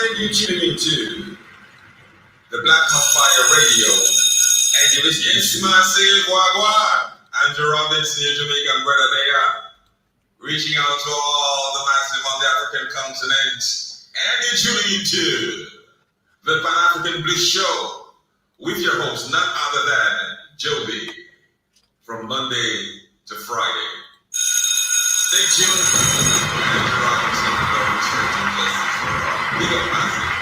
And you're tuning into the Black Hot Fire Radio. And you're listening to Massive Wagwan. Andrew Robinson, your Jamaican brother, they are reaching out to all the massive on the African continent. And you're tuning into the Pan-African Bliss Show with your host, none other than Joby, from Monday to Friday. Stay tuned. Andrew Robinson, the restricting justice for all. Big up, massive.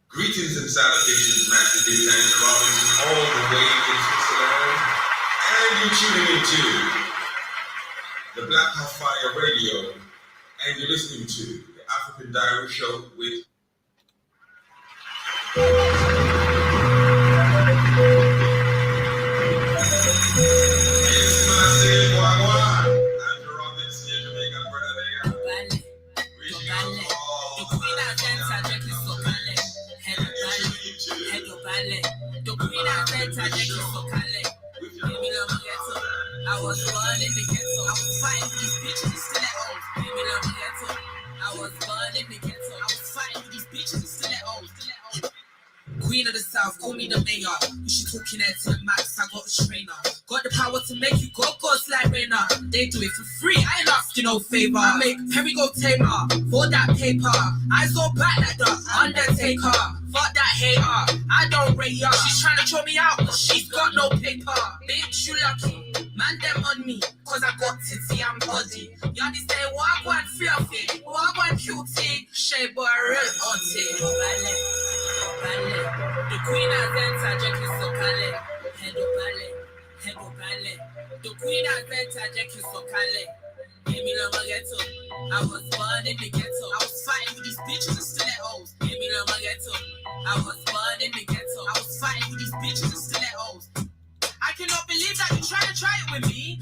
Greetings and salutations, Master D. Andrew Robinson, all the way in Switzerland. And you're tuning into the Black Hot Fire Radio. And you're listening to the African Diary Show with It's Massive Wagwan. Andrew Robinson, your Jamaican brother, they are reaching out to all the I was born in the ghetto. I was fighting with these bitches still at home. Give me love ghetto. I was born in the ghetto. I was fighting with these bitches still at home. Queen of the South, call me the mayor. You should talking at 10 max, I got a trainer. Got the power to make you go like Rainer. They do it for free, I ain't asking no favor. I make Perry go tamer for that paper. I so bad like the Undertaker. Fuck that hater, I don't rate her. She's trying to throw me out, but she's got no paper. Bitch, you lucky. Man, them on me, cause I got titty and body. You understand what I want fluffy, what I want cutie. Shea boy, real auntie. Ballet. The queen has entered, Jackie Sokale. Head of ballet. The queen has entered, Jackie Sokale. Give me love ghetto. I was born in the ghetto. I was fighting with these bitches and still at hoes. Give me love ghetto. I was born in the ghetto. I was fighting with these bitches and still at hoes. I cannot believe that you try to try it with me.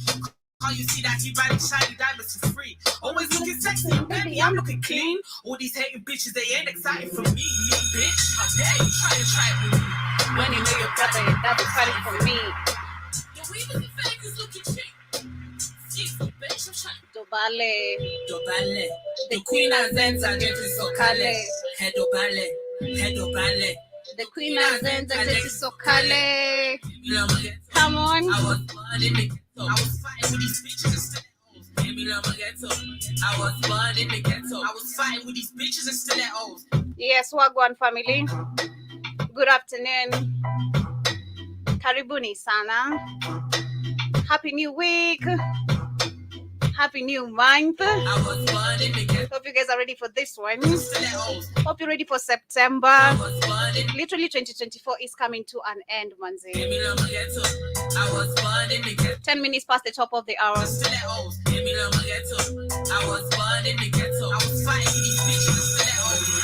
Can't you see that you riding shiny diamonds for free? Always looking sexy, baby, I'm looking clean. All these hating bitches, they ain't excited for me. Me, bitch, how dare you try to try it with me? When you know your brother, that was fighting for me. Your weave is fake, is looking cheap. Excuse me, bitch, I'm trying. Dobale. The queen has entered, get it so kale. Head of ballet. The queen has entered, this is Sokale. Come on. I was born in the ghetto. I was fighting with these bitches and still at hoes. Give me love ghetto. I was born in the ghetto. I was fighting with these bitches and still at hoes. Yes, Wagwan family. Good afternoon. Karibuni sana. Happy New Week. Happy New Month. I was born in the ghetto. Hope you guys are ready for this one. Still at hoes. Hope you're ready for September. I was born in Literally 2024 is coming to an end, Manzi. Give me love ghetto. I was born in the ghetto. 10 minutes past the top of the hour. Still at hoes. Give me love ghetto. I was born in the ghetto. I was fighting with these bitches and still at hoes.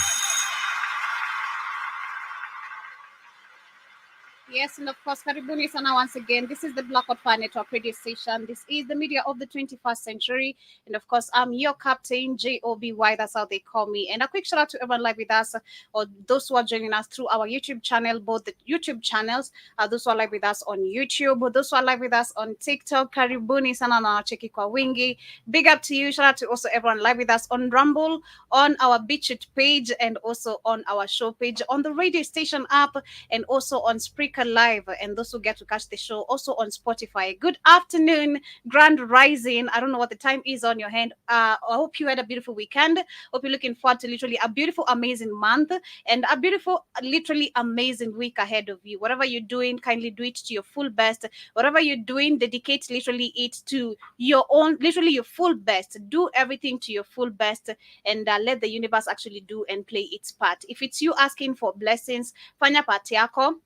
Yes, and of course, Karibuni sana once again. This is the Black Hot Fire Network radio station. This is the media of the 21st century. And of course, I'm your captain, Joby. That's how they call me. And a quick shout out to everyone live with us, or those who are joining us through our YouTube channel, both the YouTube channels, those who are live with us on YouTube, those who are live with us on TikTok. Karibuni sana na cheki kwa wingi. Big up to you. Shout out to also everyone live with us on Rumble, on our BitChute page, and also on our show page, on the radio station app, and also on Spreaker Live, and those who get to catch the show also on Spotify. Good afternoon, Grand Rising. I don't know what the time is on your hand. I hope you had a beautiful weekend. Hope you're looking forward to literally a beautiful, amazing month and a beautiful, literally amazing week ahead of you. Whatever you're doing, kindly do it to your full best. Whatever you're doing, dedicate literally it to your own, literally your full best. Do everything to your full best, and let the universe actually do and play its part. If it's you asking for blessings, fanya part yako.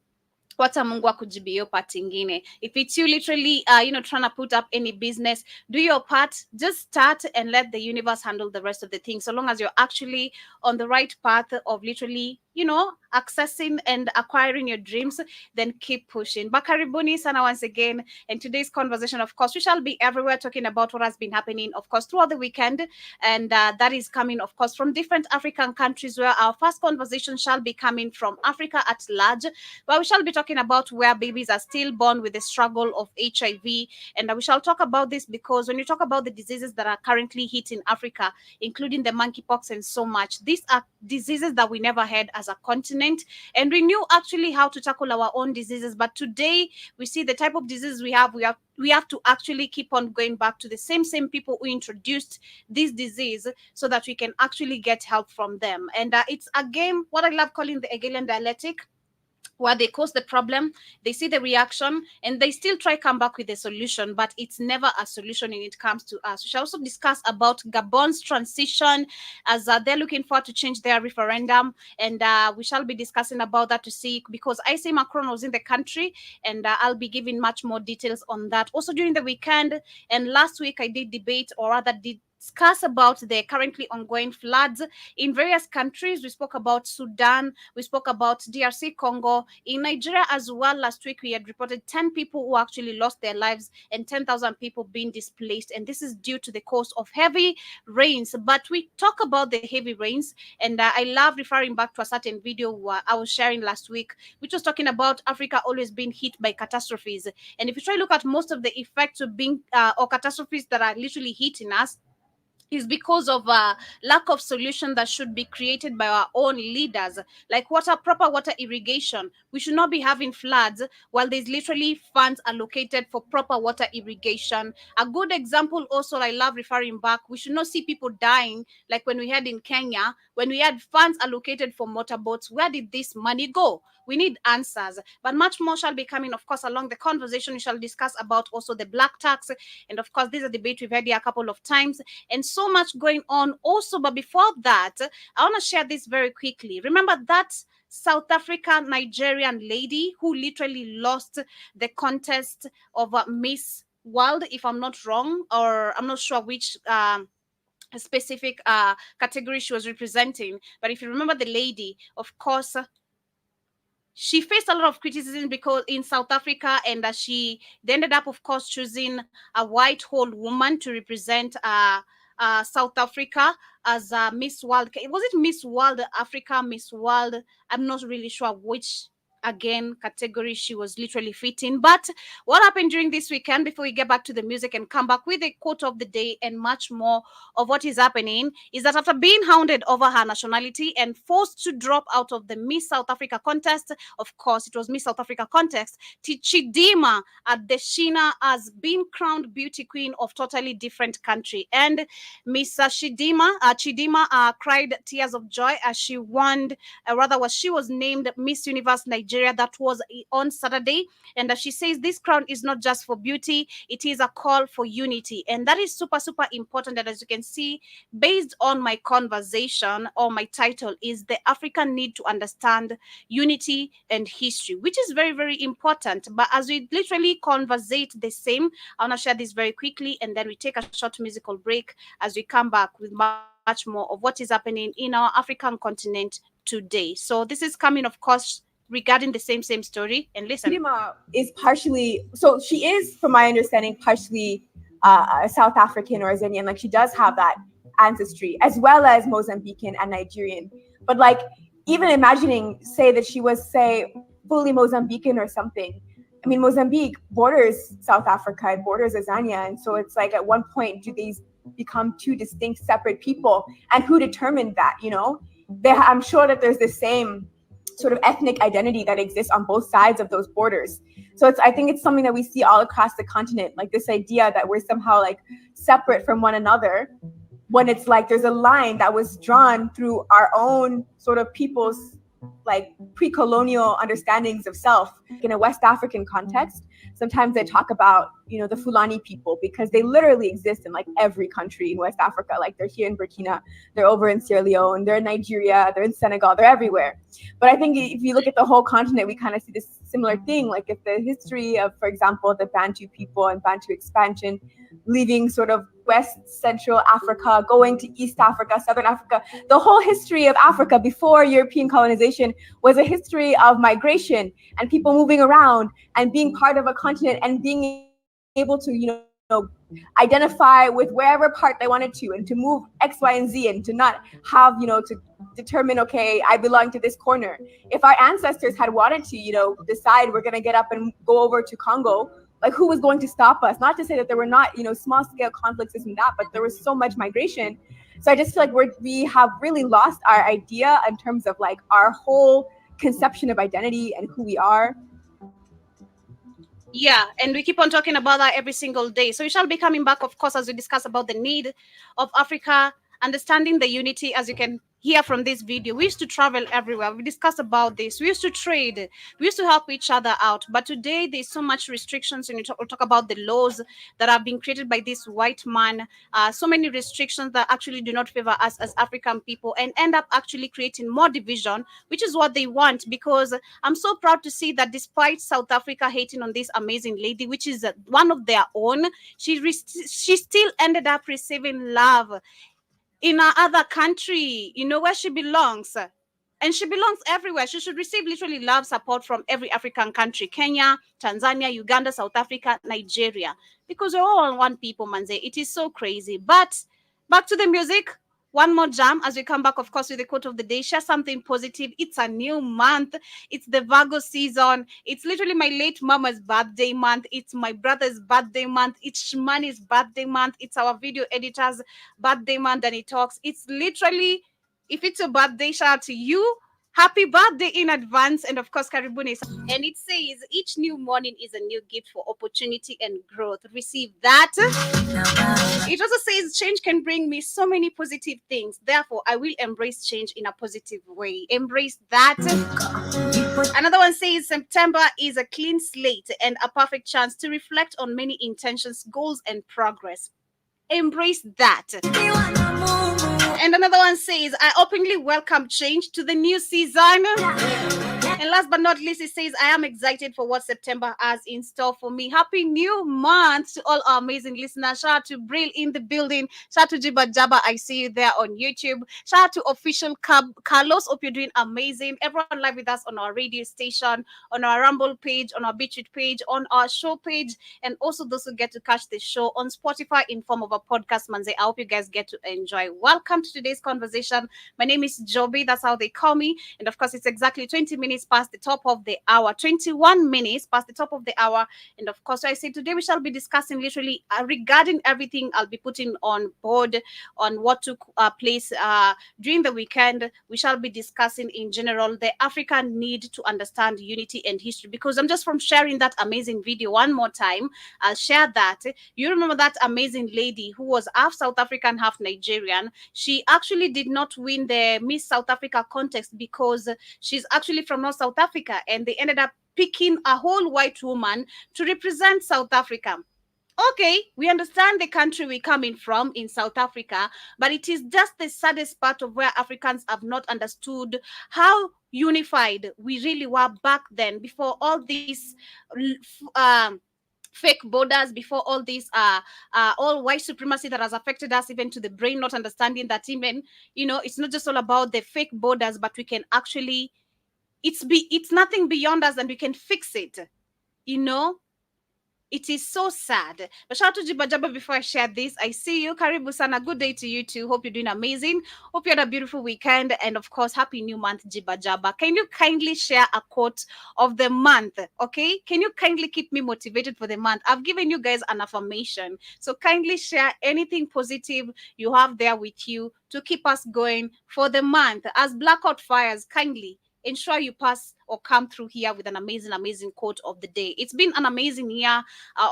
Wacha Mungu akujibu hiyo part ingine. If it's you literally, trying to put up any business, do your part. Just start and let the universe handle the rest of the things. So long as you're actually on the right path of literally accessing and acquiring your dreams, then keep pushing. Bakaribuni sana once again. And today's conversation, of course, we shall be everywhere talking about what has been happening, of course, throughout the weekend. And that is coming, of course, from different African countries, where our first conversation shall be coming from Africa at large, where we shall be talking about where babies are still born with the struggle of HIV. And we shall talk about this because when you talk about the diseases that are currently hitting Africa, including the monkeypox and so much, these are diseases that we never had as a continent. And we knew actually how to tackle our own diseases. But today we see the type of disease we have to actually keep on going back to the same people who introduced this disease so that we can actually get help from them. And it's a game, what I love calling the Hegelian dialectic, where they cause the problem, they see the reaction, and they still try come back with a solution, but it's never a solution when it comes to us. We shall also discuss about Gabon's transition, as they're looking forward to change their referendum, and we shall be discussing about that to see, because I say Macron was in the country, and I'll be giving much more details on that. Also during the weekend and last week, I did debate, or rather did discuss about the currently ongoing floods in various countries. We spoke about Sudan, we spoke about DRC Congo, in Nigeria as well. Last week we had reported 10 people who actually lost their lives and 10,000 people being displaced, and this is due to the cause of heavy rains. But we talk about the heavy rains, and I love referring back to a certain video I was sharing last week, which was talking about Africa always being hit by catastrophes. And if you try to look at most of the effects of being or catastrophes that are literally hitting us, is because of a lack of solution that should be created by our own leaders, like proper water irrigation. We should not be having floods while there's literally funds allocated for proper water irrigation. A good example also, I love referring back, we should not see people dying like when we had in Kenya, when we had funds allocated for motorboats. Where did this money go? We need answers. But much more shall be coming, of course, along the conversation. We shall discuss about also the black tax. And of course, this is a debate we've had here a couple of times, and so much going on also. But before that, I want to share this very quickly. Remember that South African Nigerian lady who literally lost the contest of Miss World, if I'm not wrong, or I'm not sure which specific category she was representing. But if you remember the lady, of course, she faced a lot of criticism because in South Africa, and they ended up, of course, choosing a white old woman to represent South Africa as Miss World. Was it Miss World Africa, Miss World? I'm not really sure which again category she was literally fitting. But what happened during this weekend, before we get back to the music and come back with a quote of the day and much more of what is happening, is that after being hounded over her nationality and forced to drop out of the Miss South Africa contest, of course it was Miss South Africa contest, Chidima Adeshina has been crowned beauty queen of totally different country. And Miss Chidima cried tears of joy as she won, she was named Miss Universe Nigeria. That was on Saturday. And she says this crown is not just for beauty, it is a call for unity. And that is super, super important. And as you can see, based on my conversation, or my title is The African Need to Understand Unity and History, which is very, very important. But as we literally conversate the same, I want to share this very quickly, and then we take a short musical break as we come back with much more of what is happening in our African continent today. So this is coming, of course, regarding the same story. And listen, Chidima is partially, so she is, from my understanding, partially a South African or Zanian. Like, she does have that ancestry, as well as Mozambican and Nigerian. But like, even imagining, say that she was, say, fully Mozambican or something. I mean, Mozambique borders South Africa, it borders Azania. And so it's like, at one point, do these become two distinct, separate people? And who determined that, you know? I'm sure that there's the same sort of ethnic identity that exists on both sides of those borders. So I think it's something that we see all across the continent, like this idea that we're somehow like separate from one another, when it's like there's a line that was drawn through our own sort of people's like pre-colonial understandings of self. In a West African context, sometimes they talk about, you know, the Fulani people, because they literally exist in like every country in West Africa. Like, they're here in Burkina, they're over in Sierra Leone, they're in Nigeria, they're in Senegal, they're everywhere. But I think if you look at the whole continent, we kind of see this similar thing. Like, if the history of, for example, the Bantu people and Bantu expansion leaving sort of West Central Africa, going to East Africa, Southern Africa. The whole history of Africa before European colonization was a history of migration and people moving around and being part of a continent and being able to, identify with wherever part they wanted to, and to move X, Y, and Z, and to not have, to determine, okay, I belong to this corner. If our ancestors had wanted to, decide we're going to get up and go over to Congo, like, who was going to stop us? Not to say that there were not, small scale conflicts, this and that, but there was so much migration. So I just feel like we have really lost our idea in terms of like our whole conception of identity and who we are. Yeah, and we keep on talking about that every single day. So we shall be coming back, of course, as we discuss about the need of Africa, understanding the unity, as you can hear from this video. We used to travel everywhere. We discussed about this. We used to trade. We used to help each other out. But today, there's so much restrictions, and we'll talk about the laws that have been created by this white man. So many restrictions that actually do not favor us as African people and end up actually creating more division, which is what they want. Because I'm so proud to see that despite South Africa hating on this amazing lady, which is one of their own, she still ended up receiving love in our other country, where she belongs. And she belongs everywhere. She should receive literally love, support from every African country: Kenya, Tanzania, Uganda, South Africa, Nigeria. Because we're all one people, manze. It is so crazy. But back to the music. One more jam as we come back, of course, with the quote of the day. Share something positive. It's a new month. It's the Virgo season. It's literally my late mama's birthday month. It's my brother's birthday month. It's Shmani's birthday month. It's our video editor's birthday month. And it talks. It's literally, if it's a birthday, shout out to you. Happy birthday in advance. And of course, Karibuni. And it says, each new morning is a new gift for opportunity and growth. Receive that. It also says, change can bring me so many positive things. Therefore, I will embrace change in a positive way. Embrace that. Another one says, September is a clean slate and a perfect chance to reflect on many intentions, goals, and progress. Embrace that. And another one says, I openly welcome change to the new season. And last but not least, it says, I am excited for what September has in store for me. Happy new month to all our amazing listeners. Shout out to Brill in the building. Shout out to Jiba Jaba. I see you there on YouTube. Shout out to official Carlos. Hope you're doing amazing. Everyone live with us on our radio station, on our Rumble page, on our BitChute page, on our show page, and also those who get to catch the show on Spotify in form of a podcast, manze. I hope you guys get to enjoy. Welcome to today's conversation. My name is Joby. That's how they call me. And of course, it's exactly 20 minutes past the top of the hour, 21 minutes past the top of the hour. And of course, I say today we shall be discussing literally regarding everything I'll be putting on board on what took place during the weekend. We shall be discussing in general the African need to understand unity and history, because I'm just from sharing that amazing video one more time. I'll share that. You remember that amazing lady who was half South African, half Nigerian? She actually did not win the Miss South Africa contest because she's actually from North South Africa, and they ended up picking a whole white woman to represent South Africa. Okay, we understand the country we're coming from in South Africa, but it is just the saddest part of where Africans have not understood how unified we really were back then, before all these fake borders, before all this all white supremacy that has affected us even to the brain, not understanding that even, it's not just all about the fake borders, but we can actually, it's nothing beyond us and we can fix it. It is so sad. But shout out to Jiba Jaba before I share this. I see you. Karibu sana. Good day to you too. Hope you're doing amazing. Hope you had a beautiful weekend. And of course, happy new month, Jiba Jaba. Can you kindly share a quote of the month? Okay? Can you kindly keep me motivated for the month? I've given you guys an affirmation. So kindly share anything positive you have there with you to keep us going for the month. As Blackout fires, kindly ensure you pass or come through here with an amazing quote of the day. It's been an amazing year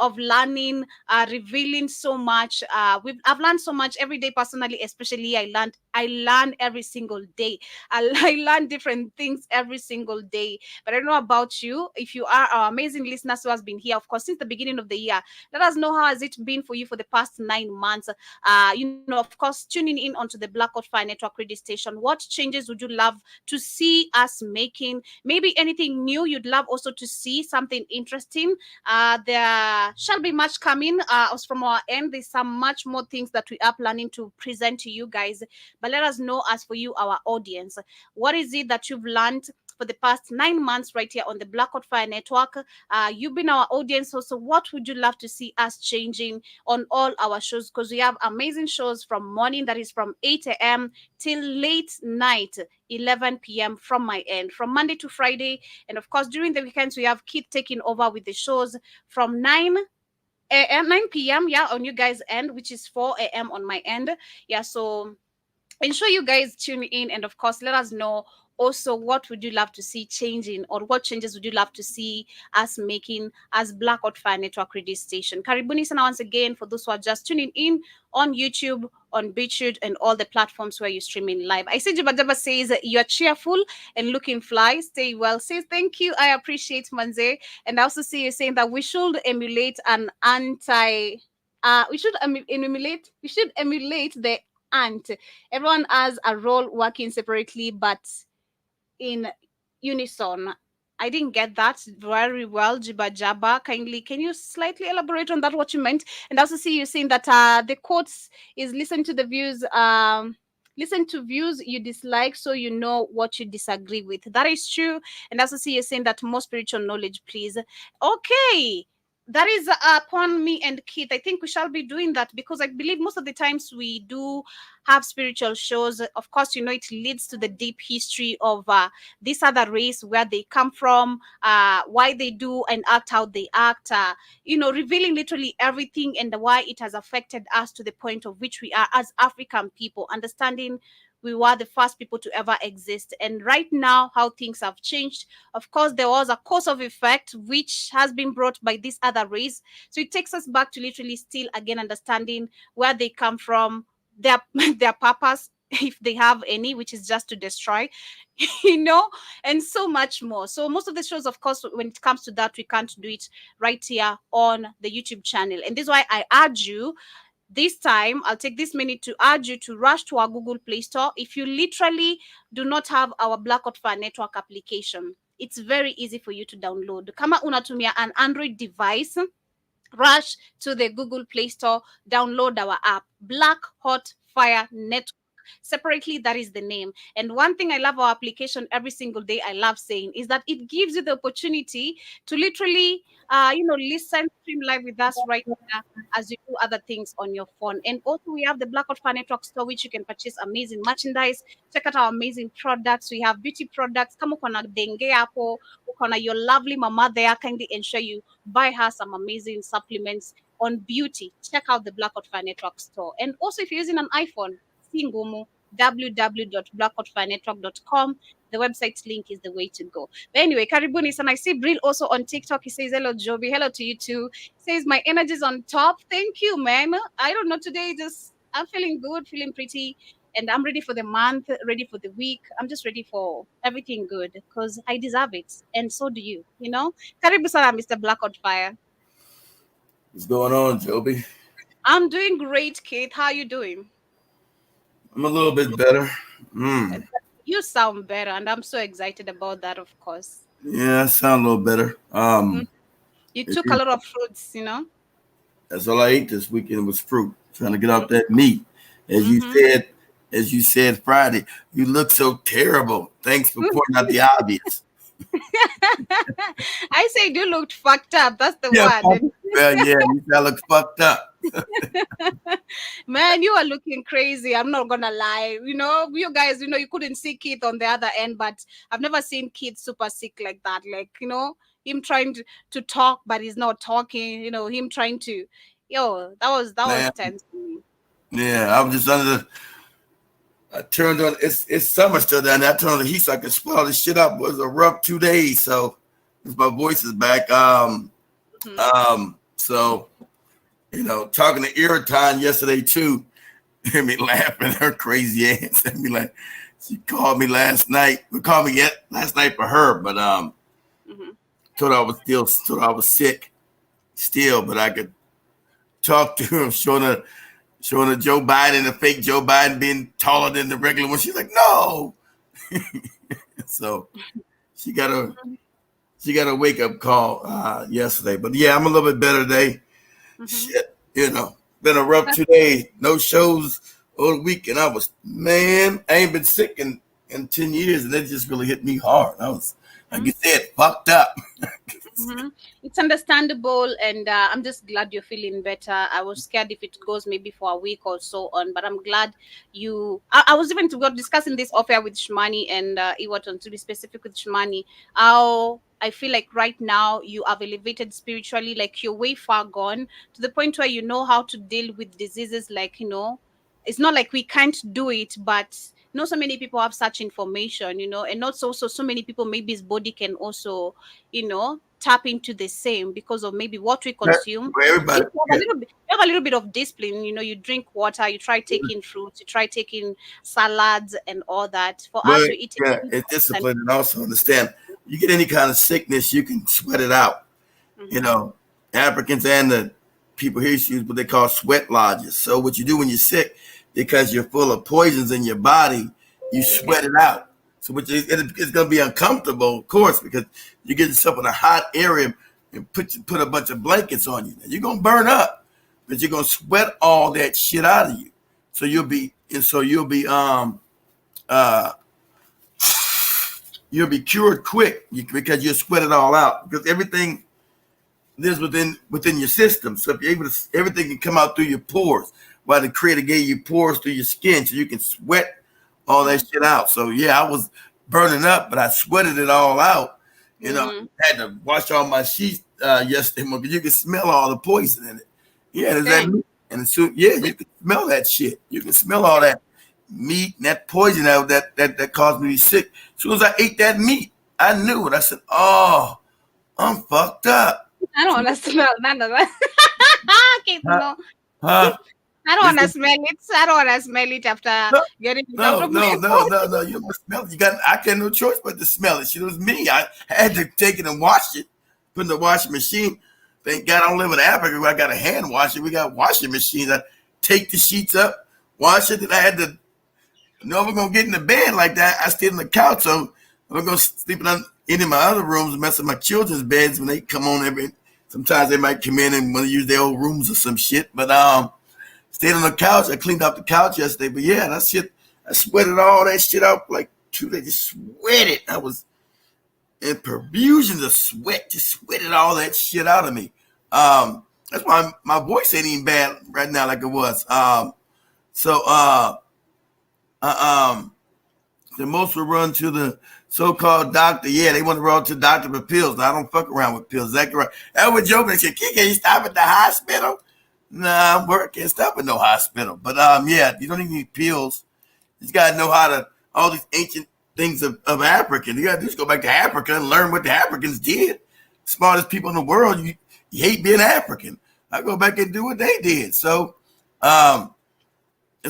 of learning, revealing so much. I've learned so much every day personally, especially I learn every single day. I learn different things every single day. But I don't know about you. If you are our amazing listeners who has been here, of course, since the beginning of the year, let us know how has it been for you for the past 9 months. Of course, tuning in onto the Blackout Fire Network radio station. What changes would you love to see us making? Maybe maybe anything new you'd love also to see, something interesting. There shall be much coming us from our end. There's some much more things that we are planning to present to you guys. But let us know, as for you, our audience, what is it that you've learned for the past 9 months right here on the Blackout Fire Network? You've been our audience also. What would you love to see us changing on all our shows? Because we have amazing shows from morning, that is from 8 a.m. till late night, 11 p.m. from my end, from Monday to Friday. And of course, during the weekends, we have Keith taking over with the shows from 9 p.m. on you guys' end, which is 4 a.m. on my end. So ensure you guys tune in, and of course, let us know also what would you love to see changing, or what changes would you love to see us making as Blackout Fire Network radio station. Karibuni sana once again for those who are just tuning in on YouTube, on BitChute, and all the platforms where you're streaming live. I see Jabba says you're cheerful and looking fly. Stay well. Says thank you. I appreciate Manze. And I also see you saying that we should emulate we should emulate the ant. Everyone has a role working separately but in unison. I didn't get that very well, Jiba Jabba. Kindly, can you slightly elaborate on that, what you meant? And also see you saying that the quotes is listen to views you dislike so you know what you disagree with. That is true. And also see you saying that more spiritual knowledge, please. Okay. That is upon me and Keith. I think we shall be doing that, because I believe most of the times we do have spiritual shows. Of course, it leads to the deep history of this other race, where they come from, why they do and act how they act, revealing literally everything and why it has affected us to the point of which we are as African people, understanding we were the first people to ever exist. And right now, how things have changed. Of course, there was a cause of effect, which has been brought by this other race. So it takes us back to literally still again understanding where they come from, their purpose, if they have any, which is just to destroy, and so much more. So most of the shows, of course, when it comes to that, we can't do it right here on the YouTube channel. And this is why I urge you, this time, I'll take this minute to urge you to rush to our Google Play Store. If you literally do not have our Blackout Fire Network application, it's very easy for you to download. Kama unatumia an Android device, rush to the Google Play Store, download our app, Black Hot Fire Network. Separately, that is the name. And one thing I love our application every single day, I love saying, is that it gives you the opportunity to literally listen, stream live with us right now as you do other things on your phone. And also we have the Blackout Fire Network store, which you can purchase amazing merchandise. Check out our amazing products. We have beauty products. Kama uko na dengue hapo, uko na your lovely mama there, kindly ensure you buy her some amazing supplements on beauty. Check out the Blackout Fire Network store. And also, if you're using an iPhone, Singumu, www.blackoutfirenetwork.com. The website link is the way to go. But anyway, Karibuni, and I see Brill also on TikTok. He says, hello, Joby. Hello to you too. He says, my energy is on top. Thank you, man. I don't know, today I'm feeling good, feeling pretty. And I'm ready for the month, ready for the week. I'm just ready for everything good, because I deserve it. And so do you, Karibu sana, Mr. Blackout Fire. What's going on, Joby? I'm doing great, Kate. How are you doing? I'm a little bit better. You sound better, and I'm so excited about that, of course. Yeah, I sound a little better. You took a lot of fruits, That's all I ate this weekend was fruit. Trying to get off that meat. As you said Friday, you look so terrible. Thanks for pointing out the obvious. I said you looked fucked up. That's the word. Well, yeah, you look fucked up. Man, you are looking crazy. I'm not gonna lie. You guys, you couldn't see Keith on the other end, but I've never seen Keith super sick like that. Like, him trying to talk, but he's not talking. Him trying to, that was tense. Yeah, I was just I turned on. It's summer still down there. I turned on the heat so I could split all this shit up. It was a rough 2 days, so my voice is back. So talking to Iraton yesterday too, hear me laughing her crazy ass. And me like, she called me last night. We called me last night for her, but told her I was sick still, but I could talk to her, showing her Joe Biden, the fake Joe Biden being taller than the regular one. She's like, no. So she got a wake up call yesterday. But yeah, I'm a little bit better today. Shit, been a rough 2 days. No shows all the week, and I ain't been sick in 10 years, and that just really hit me hard. I was, like you said, fucked up. It's understandable, and I'm just glad you're feeling better. I was scared if it goes maybe for a week or so on, but I'm glad I was even discussing this off air with Shmani and Iwaton, to be specific with Shmani, how I feel like right now you have elevated spiritually, like you're way far gone to the point where you know how to deal with diseases. Like, it's not like we can't do it, but so many people have such information, and not so many people, maybe his body can also, tap into the same because of maybe what we consume. For everybody, you have a little bit of discipline, you drink water, you try taking fruits, you try taking salads and all that. For us, we eat it's discipline, and also understand you get any kind of sickness, you can sweat it out. Africans and the people here use what they call sweat lodges. So what you do when you're sick, because you're full of poisons in your body, you sweat it out. So it's going to be uncomfortable, of course, because you get yourself in a hot area and put a bunch of blankets on you. You're going to burn up, but you're going to sweat all that shit out of you. So you'll be cured quick because you sweat it all out, because everything lives within your system. So if you're able to, everything can come out through your pores. While the Creator gave you pores through your skin, so you can sweat all that shit out. So yeah, I was burning up, but I sweated it all out. I had to wash all my sheets yesterday morning because you can smell all the poison in it. Yeah, is that meat? And so you can smell that shit. You can smell all that meat and that poison out that caused me to be sick. As soon as I ate that meat, I knew it. I said, "Oh, I'm fucked up." I don't want to smell none of that. I don't want to smell it. I don't want to smell it after getting it out of my No. You don't smell it. I got no choice but to smell it. It was me. I had to take it and wash it, put in the washing machine. Thank God I don't live in Africa where I got a hand washer. We got washing machines. I take the sheets up, wash it, and I had to. If we're gonna get in the bed like that, I stayed on the couch. So I'm gonna sleep in any of my other rooms, mess with my children's beds when they come on. Sometimes they might come in and want to use their old rooms or some shit. But stayed on the couch. I cleaned up the couch yesterday. But yeah, that shit, I sweated all that shit out like 2 days. Just sweated. I was in perfusions of sweat. Just sweated all that shit out of me. That's why my voice ain't even bad right now like it was. The most will run to the so-called doctor. Yeah, they want to run to the doctor for pills. Now, I don't fuck around with pills. Exactly right. I was joking. They said, "Can you stop at the hospital?" Nah, I'm working. Can't stop at no hospital. But yeah, you don't even need pills. You just gotta know how to all these ancient things of Africa. You gotta just go back to Africa and learn what the Africans did. Smartest people in the world. You hate being African. I go back and do what they did. So that's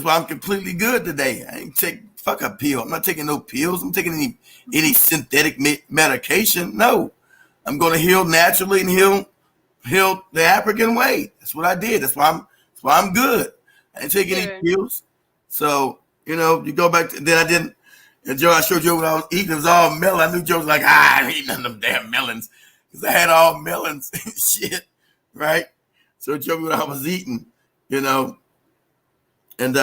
why I'm completely good today. I ain't take fuck a pill. I'm not taking no pills. I'm taking any synthetic medication. No, I'm gonna heal naturally and heal the African way. That's what I did. That's why I'm good. I didn't take any pills. So, you go back to, then I didn't, and Joe, I showed you what I was eating. It was all melon. I knew Joe was like, I ain't eating none of them damn melons. Because I had all melons and shit, right? So Joe, what I was eating, and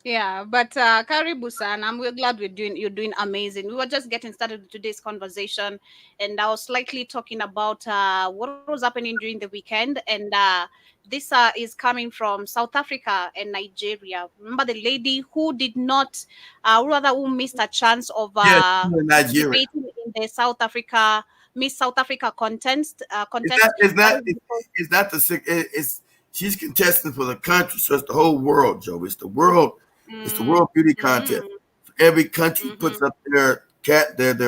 yeah, but Karibu San, we're glad you're doing amazing. We were just getting started with today's conversation, and I was slightly talking about what was happening during the weekend, and this is coming from South Africa and Nigeria. Remember the lady who did not, who missed a chance of participating in the Miss South Africa contest. She's contesting for the country, so it's the whole world, Joe. It's the world. It's the world beauty contest. Every country puts up their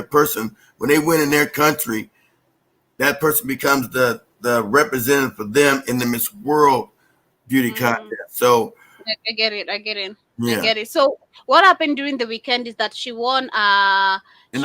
person. When they win in their country, that person becomes the representative for them in the Miss World beauty contest. So I get it. Yeah. I get it. So what happened during the weekend is that she won. In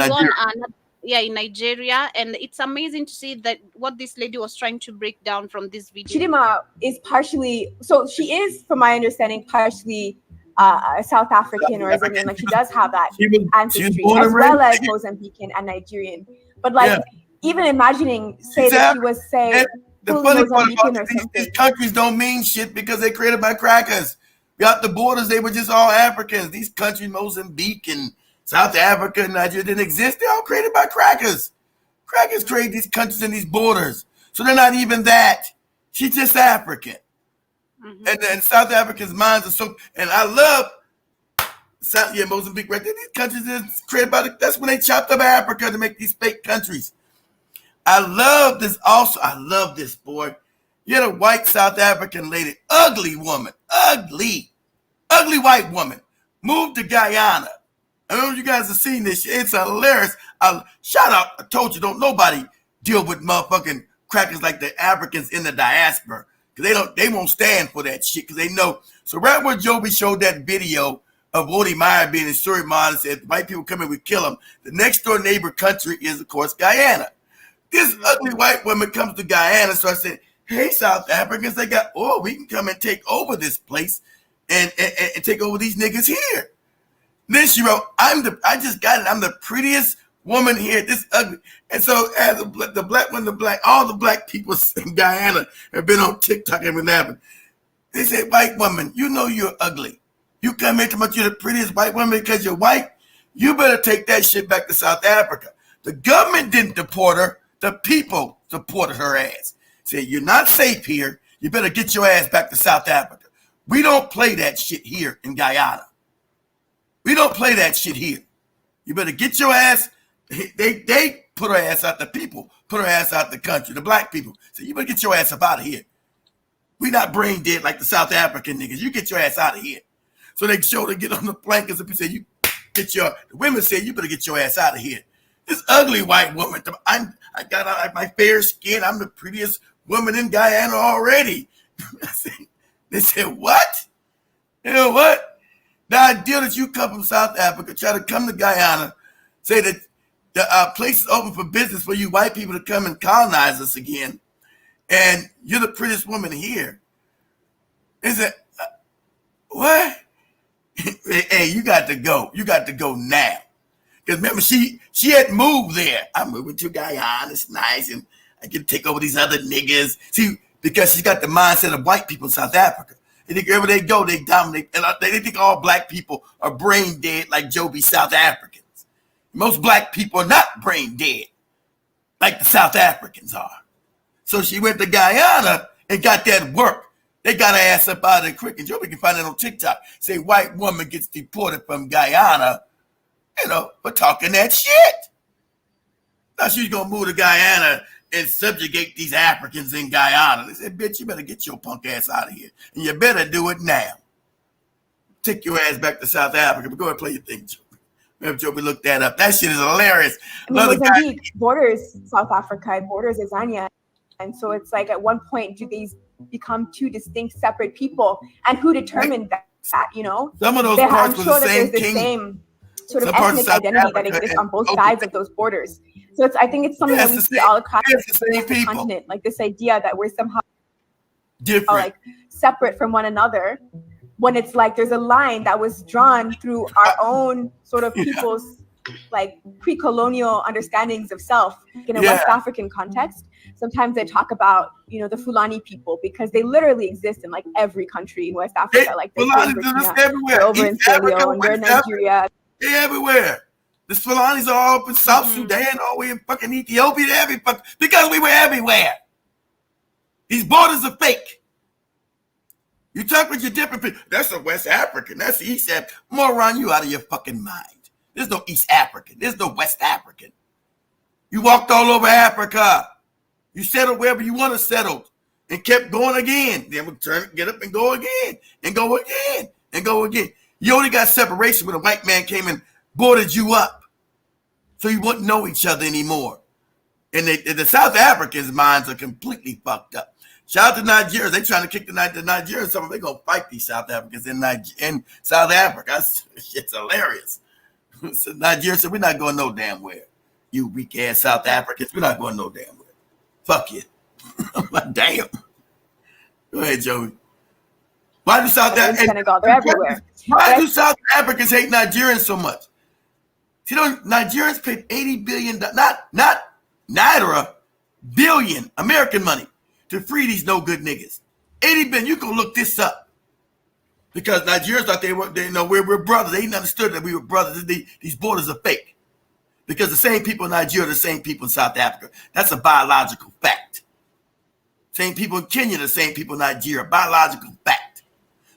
Nigeria, and it's amazing to see that what this lady was trying to break down from this video. Chidima is partially, so she is, from my understanding, partially South African or Zambian. Like she does have that She was ancestry, born as and well as raised. Mozambican and Nigerian. But like Yeah. even imagining, say She's that she was And the fully funny part Mozambican about or it, these something. countries don't mean shit because they're created by crackers. Beyond the borders, they were just all Africans. These countries, Mozambique and South Africa and Nigeria, didn't exist. They're all created by crackers. Crackers create these countries and these borders. So they're not even that. She's just African. Mhm. And then South Africans' minds are so, and I love Mozambique right there. These countries is created by that's when they chopped up Africa to make these fake countries. I love this also. I love this, boy. You had a white South African lady, ugly woman, ugly white woman, moved to Guyana. I know you guys have seen this. It's hilarious. Shout out. I told you, don't nobody deal with motherfucking crackers like the Africans in the diaspora. Because they won't stand for that shit because they know. So right where Joby showed that video of Wody Meyer being in Suriname and said white people come in, we kill them. The next door neighbor country is, of course, Guyana. This ugly white woman comes to Guyana, so I said, hey, South Africans, we can come and take over this place and take over these niggas here. Then she wrote, I just got it. I'm the prettiest woman here. This ugly. And so as all the black people in Guyana have been on TikTok and been happening. They said, white woman, you know you're ugly. You come here to much you're the prettiest white woman because you're white. You better take that shit back to South Africa. The government didn't deport her. The people deported her ass. Said, you're not safe here. You better get your ass back to South Africa. We don't play that shit here in Guyana. We don't play that shit here. You better get your ass. They put her ass out. The people put her ass out the country. The black people said, you better get your ass up out of here. We not brain dead like the South African niggas. You get your ass out of here. So they showed her get on the blankets and say, the women said, you better get your ass out of here. This ugly white woman, I got my fair skin. I'm the prettiest woman in Guyana already. They said, what? You know what? The idea that you come from South Africa, try to come to Guyana, say that the place is open for business for you white people to come and colonize us again, and you're the prettiest woman here. They said, what? Hey, you got to go. You got to go now. Because remember, she had moved there. I'm moving to Guyana. It's nice, and I can take over these other niggas. See, because she's got the mindset of white people in South Africa. They think wherever they go, they dominate. And they think all black people are brain dead like Joby South Africans. Most black people are not brain dead like the South Africans are. So she went to Guyana and got that work. They got her ass up out of there quick. And Joby can find it on TikTok. Say white woman gets deported from Guyana, for talking that shit. Now she's going to move to Guyana and subjugate these Africans in Guyana. They said, bitch, you better get your punk ass out of here. And you better do it now. Take your ass back to South Africa. But go ahead and play your thing, Joby. Remember, Joby looked that up. That shit is hilarious. I mean, Mozambique borders South Africa. It borders Tanzania. And so it's like at one point, do these become two distinct, separate people? And who determined that, Some of those parts were the same king. Same sort of ethnic identity that exists on both sides of those borders. So I think it's something that we see all across the continent, like this idea that we're somehow different, like separate from one another, when it's like there's a line that was drawn through our own sort of people's like pre-colonial understandings of self in a West African context. Sometimes they talk about, the Fulani people because they literally exist in like every country in West Africa. Like they're everywhere. Over in Sierra Leone, they're in Nigeria. They're everywhere. The Fulanis are all up in South Sudan, all the way in fucking Ethiopia, because we were everywhere. These borders are fake. You talk with your different people. That's a West African. That's the East African. Moron, you out of your fucking mind. There's no East African. There's no West African. You walked all over Africa. You settled wherever you want to settle and kept going again. Then we'll get up and go again and go again and go again. You only got separation when a white man came and boarded you up. So you wouldn't know each other anymore. And the South Africans' minds are completely fucked up. Shout out to Nigeria. They trying to kick the Nigerians. Some of them, they're going to fight these South Africans in South Africa. It's hilarious. So Nigeria said, we're not going no damn where. You weak ass South Africans, we're not going no damn where. Fuck you. I'm like, damn. Go ahead, Joey. Why do South in Senegal, they're everywhere. Why do South Africans hate Nigerians so much? You know, Nigerians paid $80 billion, not Naira, billion American money to free these no good niggas. 80 billion. You can look this up because Nigerians thought we're brothers. They didn't understood that we were brothers. These borders are fake because the same people in Nigeria are the same people in South Africa. That's a biological fact. Same people in Kenya, the same people in Nigeria. Biological fact.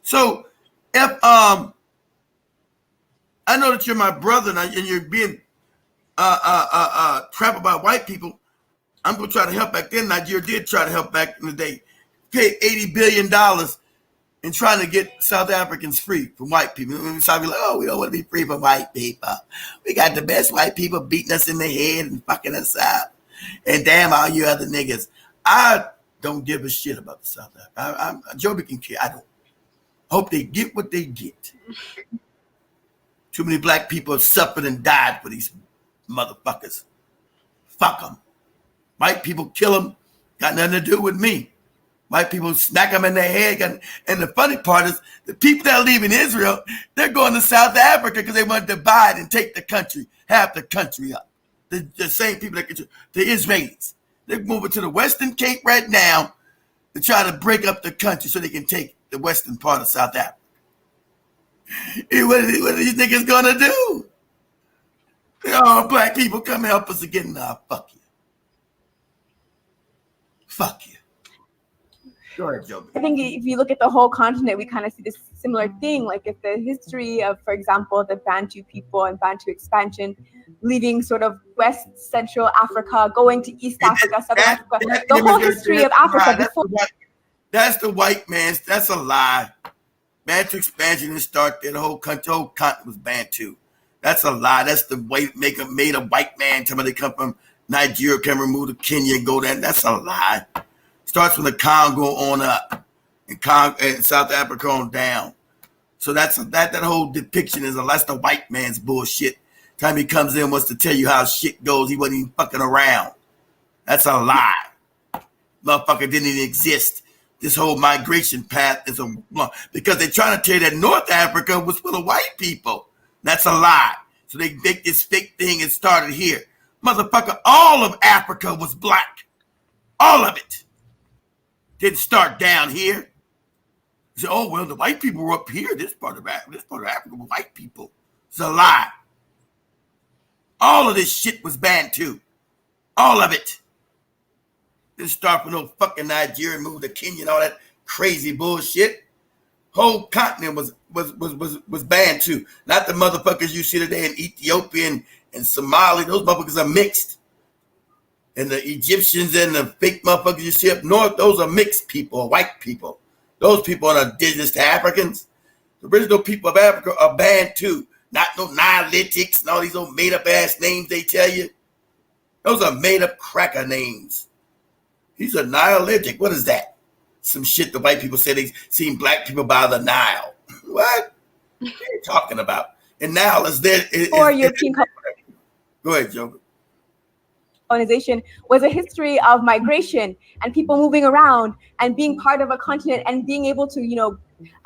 So if I know that you're my brother and you're being trampled by white people, I'm going to try to help back then. Nigeria did try to help back in the day. Paid $80 billion in trying to get South Africans free from white people. So be like, oh, we don't want to be free from white people. We got the best white people beating us in the head and fucking us up. And damn all you other niggas. I don't give a shit about the South Africa. Joby can care. I don't. Hope they get what they get. Too many black people have suffered and died for these motherfuckers. Fuck them. White people kill them. Got nothing to do with me. White people smack them in their head. And the funny part is the people that are leaving Israel, they're going to South Africa because they want to divide and take the country, half the country up. The same people that the Israelis. They're moving to the Western Cape right now to try to break up the country so they can take the western part of South Africa. What are these niggas gonna do? Oh, black people, come help us again. Nah, fuck you. Fuck you. Go ahead, Joby. I think if you look at the whole continent, we kind of see this similar thing. Like if the history of, for example, the Bantu people and Bantu expansion, leaving sort of West Central Africa, going to East Africa, Southern Africa, the whole history of Africa before. That's the white man's. That's a lie. Bantu expansion didn't start there. The whole continent was Bantu. That's a lie. That's the way made a white man tell me they come from Nigeria, can remove to Kenya and go there. That's a lie. Starts from the Congo on up and South Africa on down. So that whole depiction is that's the white man's bullshit. Time he comes in wants to tell you how shit goes. He wasn't even fucking around. That's a lie. Motherfucker didn't even exist. This whole migration path is because they're trying to tell you that North Africa was full of white people. That's a lie. So they make this fake thing and started here. Motherfucker, all of Africa was black. All of it. Didn't start down here. You say, oh, well, the white people were up here. This part of Africa were white people. It's a lie. All of this shit was Bantu. All of it. Didn't start from no fucking Nigeria, move to Kenya and all that crazy bullshit. Whole continent was Bantu. Not the motherfuckers you see today in Ethiopia and Somalia. Those motherfuckers are mixed. And the Egyptians and the fake motherfuckers you see up north, those are mixed people, white people. Those people are indigenous to Africans. The original people of Africa are Bantu. Not no Nilotics and all these old made-up ass names they tell you. Those are made-up cracker names. These are Nilotic. What is that? Some shit the white people say they seen black people by the Nile. What? What are you talking about? And now is there... Or European... Go ahead, Joe. Colonization was a history of migration and people moving around and being part of a continent and being able to,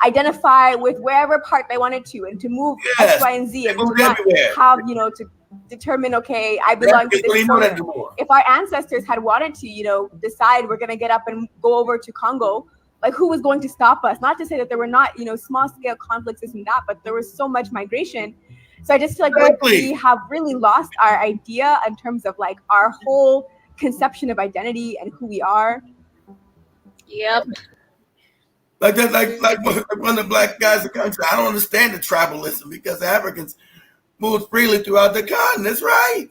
identify with wherever part they wanted to and to move X, Y, and Z and to not have, to determine, okay, I belong to this corner. If our ancestors had wanted to, decide we're going to get up and go over to Congo, like who was going to stop us? Not to say that there were not, small scale conflicts, this and that, but there was so much migration. So I just feel like we have really lost our idea in terms of like our whole conception of identity and who we are. Yep. Like one of the black guys in the country, I don't understand the tribalism because Africans moved freely throughout the continent. That's right.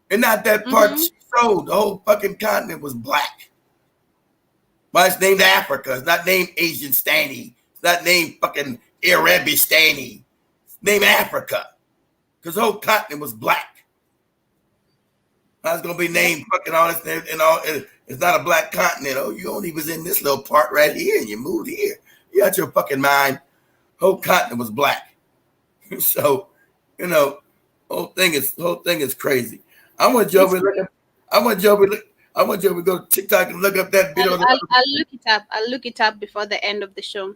And not that part she sold. The whole fucking continent was black. Why it's named Africa? It's not named Asian Stani. It's not named fucking Arabistani. It's named Africa. Because the whole continent was black. It's gonna be named fucking all this and all. It's not a black continent. Oh, you only was in this little part right here, and you moved here. You out your fucking mind. Whole continent was black. So, whole thing is crazy. I want Joby. I want you to go to TikTok and look up that video. I'll look it up. I'll look it up before the end of the show.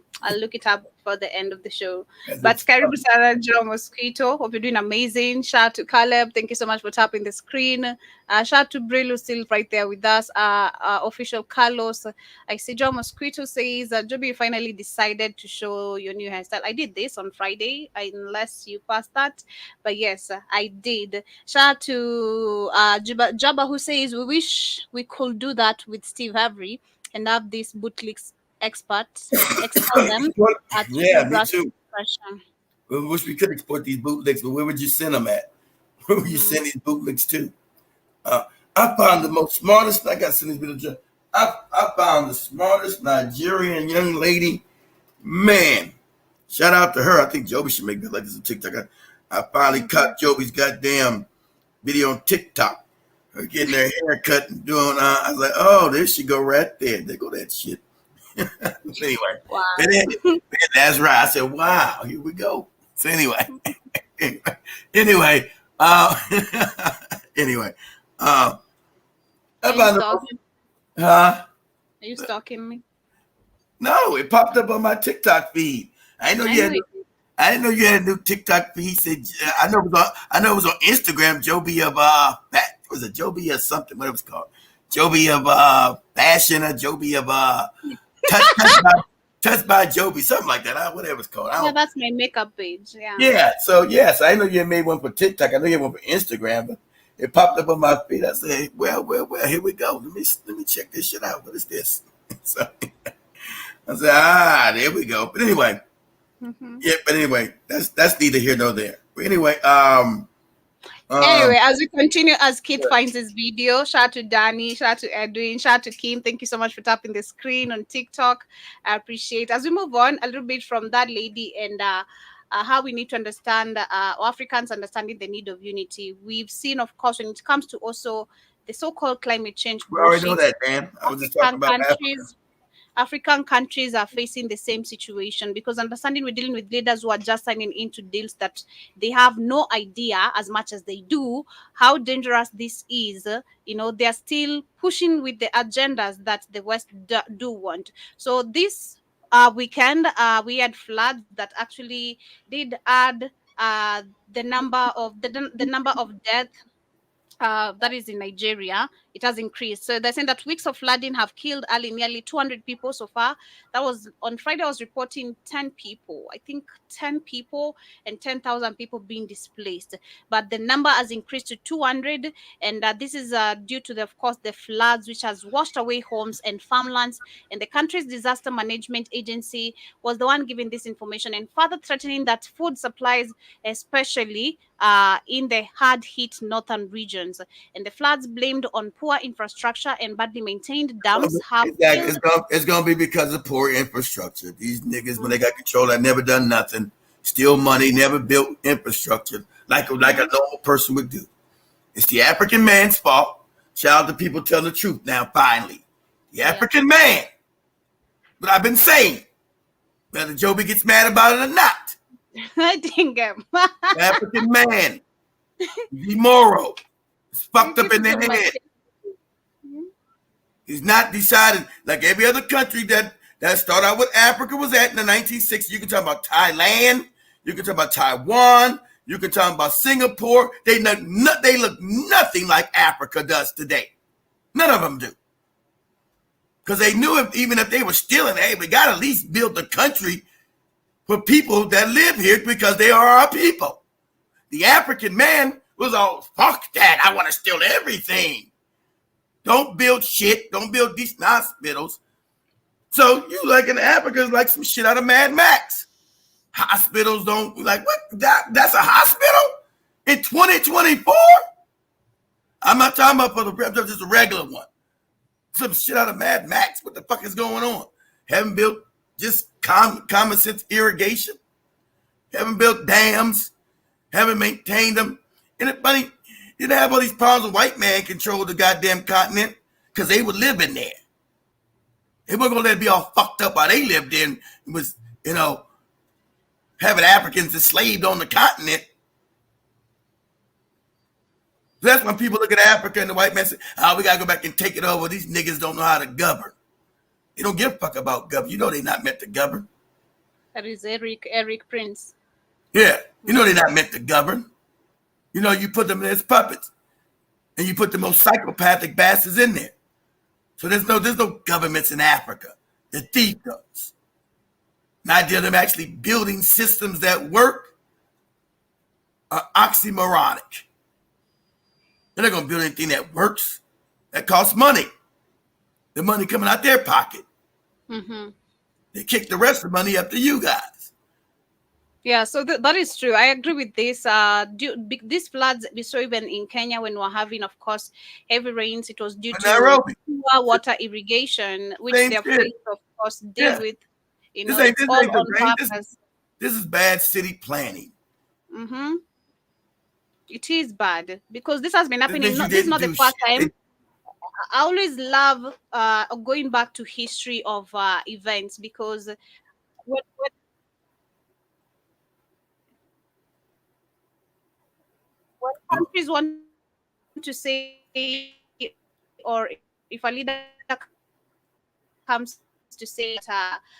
But Karibu Sana Joe Mosquito. Hope you're doing amazing. Shout out to Caleb. Thank you so much for tapping the screen. Shout out to Brilu still right there with us. Official Carlos. I see Joe Mosquito says Joby finally decided to show your new hairstyle. I did this on Friday, unless you passed that. But yes, I did. Shout out to Jabba who says we wish we could do that with Steve Avery and have these bootlegs experts export them at yeah, me too. Fashion. We wish we could export these bootlegs, but where would you send them at? Where would you send these bootlegs to? I found the most smartest. I got sent this video. I found the smartest Nigerian young lady. Man, shout out to her. I think Joby should make that like this on TikTok. I finally caught Joby's goddamn video on TikTok. Her getting her hair cut and doing. I was like, oh, there she go right there. There go that shit. Anyway, wow. That's right. I said, wow, here we go. So anyway, Are you stalking me? No, it popped up on my TikTok feed. I didn't know you had a new TikTok feed. Said I know it was on Instagram. Joby of that was a Joby of something. What it was called? Joby of fashion or Joby of touched by Joby, something like that. Whatever it's called. Yeah, that's my makeup page. Yeah. Yeah. So yes, I know you made one for TikTok. I know you had one for Instagram, but it popped up on my feed. I said, well, here we go. Let me check this shit out. What is this? So I said, there we go. But anyway, that's neither here nor there. But anyway, anyway, as we continue, as Kit finds this video, shout out to Danny, shout out to Edwin, shout out to Kim. Thank you so much for tapping the screen on TikTok. I appreciate it. As we move on a little bit from that lady and how we need to understand Africans understanding the need of unity. We've seen, of course, when it comes to also the so-called climate change. We already know that, man. I was just talking about African countries are facing the same situation because understanding we're dealing with leaders who are just signing into deals that they have no idea, as much as they do, how dangerous this is. They're still pushing with the agendas that the West do want. So this weekend, we had floods that actually did add the number of deaths. That is in Nigeria, it has increased. So they're saying that weeks of flooding have killed nearly 200 people so far. That was on Friday. I was reporting 10 people. I think 10 people and 10,000 people being displaced. But the number has increased to 200, and this is due to of course, the floods which has washed away homes and farmlands. And the country's disaster management agency was the one giving this information and further threatening that food supplies, especially in the hard-hit northern regions, and the floods blamed on poor infrastructure and badly maintained dams it's gonna be because of poor infrastructure. These niggas, when they got control, have never done nothing, steal money, never built infrastructure like a normal person would do. It's the African man's fault. Shout out to people telling the truth now. Finally, the African man. But I've been saying, whether Joby gets mad about it or not, I think the African man, immoral, is fucked up in their head. He's not decided like every other country that started out with Africa was at in the 1960s. You can talk about Thailand, you can talk about Taiwan, you can talk about Singapore. They look nothing like Africa does today. None of them do. Because they knew even if they were stealing, hey, we got to at least build the country for people that live here because they are our people. The African man was all, fuck that, I want to steal everything. Don't build shit. Don't build decent hospitals. So you like in Africa is like some shit out of Mad Max. Hospitals don't, like, what? That's a hospital in 2024? I'm not talking about for the just a regular one. Some shit out of Mad Max. What the fuck is going on? Haven't built just common sense irrigation. Haven't built dams. Haven't maintained them. And it's funny, you didn't have all these problems with white man control the goddamn continent because they were living there. They weren't going to let it be all fucked up while they lived in. It was, having Africans enslaved on the continent. That's when people look at Africa and the white man say, "Oh, we gotta go back and take it over. These niggas don't know how to govern. They don't give a fuck about govern. You know they're not meant to govern. That is Eric Prince. Yeah, you know they're not meant to govern. You know, you put them as puppets, and you put the most psychopathic bastards in there. So there's no governments in Africa. The fiefdoms. The idea of them actually building systems that work are oxymoronic. They're not gonna build anything that works. That costs money. The money coming out their pocket. Mm-hmm. They kick the rest of the money up to you guys. Yeah, so that is true. I agree with this. These floods we saw even in Kenya when we were having, of course, heavy rains. It was due to Nairobi. poor water irrigation, which Same they have shit. faced, of course, deal Yeah. with. You This know, ain't- it's this all ain't the on rain. purpose. This is bad city planning. Mm-hmm. It is bad because this has been happening. means you This is not the didn't do first shit. time. I always love going back to history of events because when countries want to say, or if a leader comes to say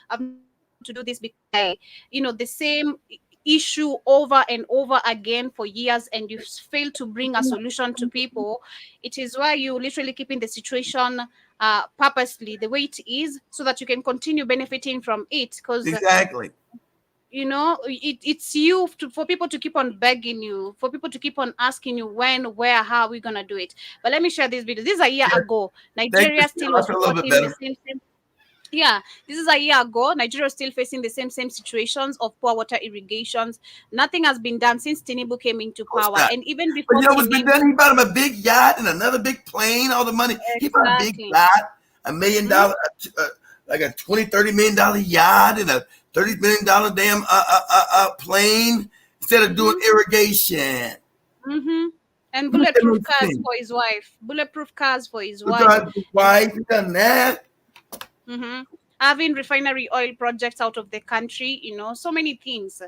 I'm to do this because the same issue over and over again for years, and you fail to bring a solution to people, it is why you literally keeping the situation purposely the way it is so that you can continue benefiting from it, because Exactly. it's you for people to keep on begging you, for people to keep on asking you when, where, how are we gonna do it. But let me share this video. This is a year ago. Nigeria still was I feel a little bit reporting the better. same. Yeah, this is a year ago. Nigeria is still facing the same situations of poor water irrigations. Nothing has been done since Tinubu came into power, not. and even But before you know what's been Tinubu, done? He bought him a big yacht and another big plane, all the money. He bought a big Exactly. yacht, $1 million, like a $20-30 million yacht and a $30 million damn plane instead of doing irrigation. Mm-hmm. And Look at bulletproof those cars things. for his wife. Bulletproof cars for his wife. Because his wife he done that. Mm-hmm. Having refinery oil projects out of the country, so many things.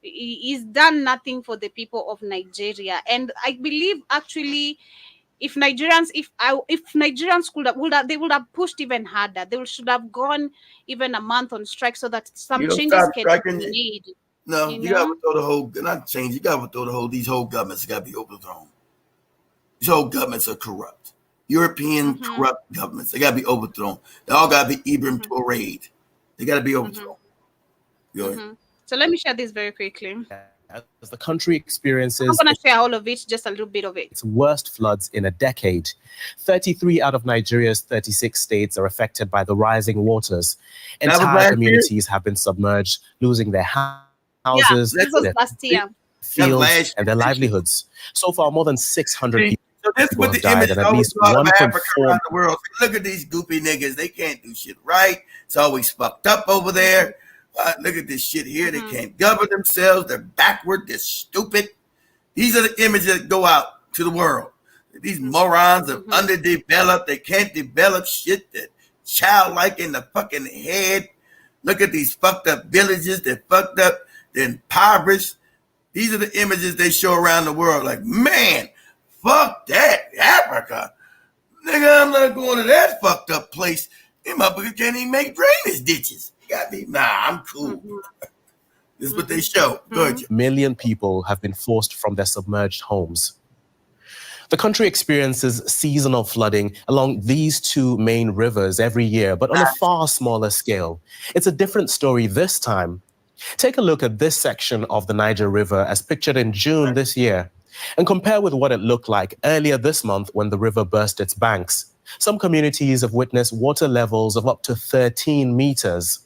He's done nothing for the people of Nigeria, and I believe actually, if Nigerians they would have pushed even harder. They should have gone even a month on strike so that some You don't changes stop can striking be it. made. No, You you gotta know? throw the whole, not change. You gotta throw the whole. These whole governments gotta be overthrown. These whole governments are corrupt. European Mhm. corrupt governments. They gotta be overthrown. They all gotta be Ibrahim Traoré. They gotta be overthrown. You know? Mhm. So let me share this very quickly. As the country I'm experiences gonna share all of it, just a little bit of it. its worst floods in a decade. 33 out of Nigeria's 36 states are affected by the rising waters. That was last Entire year? communities have been submerged, losing their houses, This was their last year. fields, last and their year. livelihoods. So far, more than 600 people So this is what have the died, image and at always least thought of Africa 1.4 around the world. Look at these goopy niggas. They can't do shit right. It's always fucked up over there. Look at this shit here. They can't govern themselves. They're backward. They're stupid. These are the images that go out to the world. These morons are underdeveloped. They can't develop shit. They're childlike in the fucking head. Look at these fucked up villages. They're fucked up. They're impoverished. These are the images they show around the world. Like, man, fuck that. Africa. Nigga, I'm not going to that fucked up place. Them motherfuckers can't even make drainage ditches. You got me? Nah, I'm cool. This is what they show. Go ahead. million people have been forced from their submerged homes. The country experiences seasonal flooding along these two main rivers every year, but on a far smaller scale. It's a different story this time. Take a look at this section of the Niger River as pictured in June this year, and compare with what it looked like earlier this month when the river burst its banks. Some communities have witnessed water levels of up to 13 meters.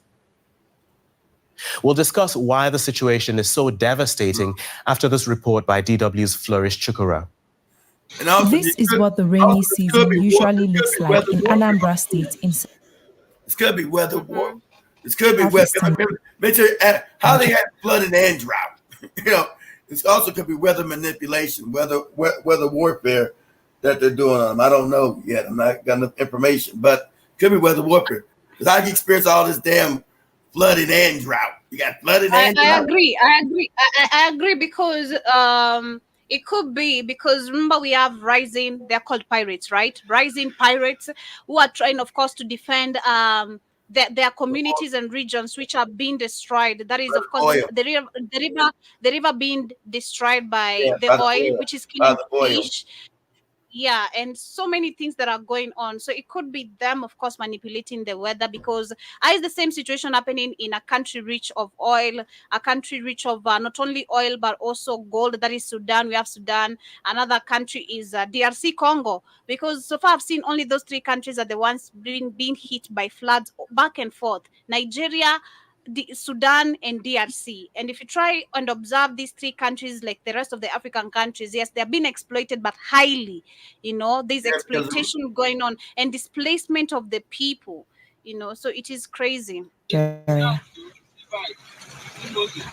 We'll discuss why the situation is so devastating after this report by DW's Flourish Chukura. And also, This is what the rainy season usually looks like in Anambra State. This could be weather war. This could be weather. Harvesting. Make sure how they had flooding and drought. It also could be weather manipulation, weather warfare that they're doing on them. I don't know yet. I'm not got enough information, but it could be weather warfare because I experienced all this damn flooding and drought. You got flooding and drought. I agree because It could be because remember we have rising, they're called pirates, right? Rising pirates who are trying, of course, to defend their communities and regions which are being destroyed. That is, of course, Oil. the river being destroyed by Yeah, the by the oil, oil. which is By killing the oil. fish. Yeah, and so many things that are going on. So it could be them, of course, manipulating the weather, because is the same situation happening in a country rich of oil, a country rich of not only oil but also gold. That is Sudan. We have Sudan. Another country is DRC Congo, because so far I've seen only those three countries are the ones being hit by floods back and forth. Nigeria, Sudan, and DRC. And if you try and observe these three countries, like the rest of the African countries, yes, they're being exploited, but highly. There's Yeah, because exploitation going on and displacement of the people. So it is crazy. Nigeria.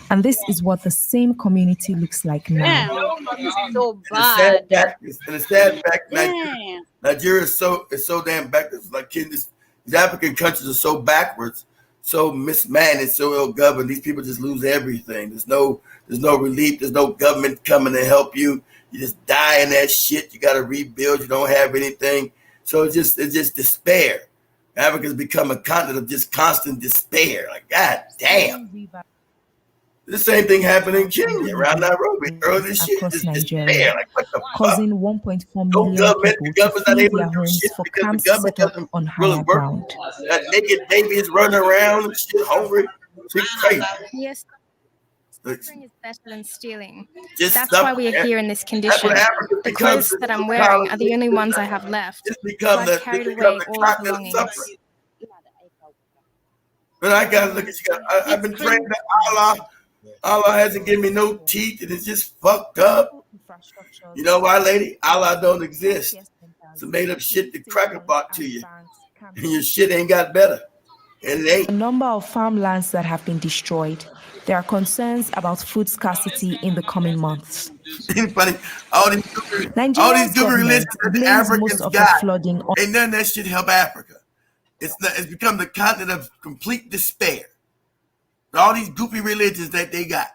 And this is what the same community looks like now. Yeah, it's so the bad. sad fact, Yeah. Nigeria is so damn backwards. Like these African countries are so backwards, so mismanaged, so ill governed. These people just lose everything. There's no relief. There's no government coming to help you. You just die in that shit. You got to rebuild. You don't have anything. So it's just despair. Africa's become a continent of just constant despair. Like, God damn. The same thing happened in Kenya, around Nairobi. Early this shit, Across just Nigeria, despair. Like, what the fuck? causing 1.4 No million government, the people to government's not flee able their to do homes shit for because camps the government set up doesn't on really higher work. ground. That naked babies running around and shit, hungry. It's crazy. Yes, It's suffering is better than stealing. just That's stuff. why we are here in this That's condition. what Africa The becomes. clothes that I'm wearing are the only ones I have left. Just So become I've the carried away continent all our of belongings. suffering. But I gotta look at you. I've been praying that Allah hasn't given me no teeth, and it's just fucked up. You know why, lady? Allah don't exist. It's a made up shit that crack a bot to you, and your shit ain't got better. And it ain't. The number of farmlands that have been destroyed. There are concerns about food scarcity in the coming months. It's funny. All these good Nigeria's religions government that the blames Africans most of the got, flooding on ain't none of that shit help Africa. It's become the continent of complete despair. All these goofy religions that they got.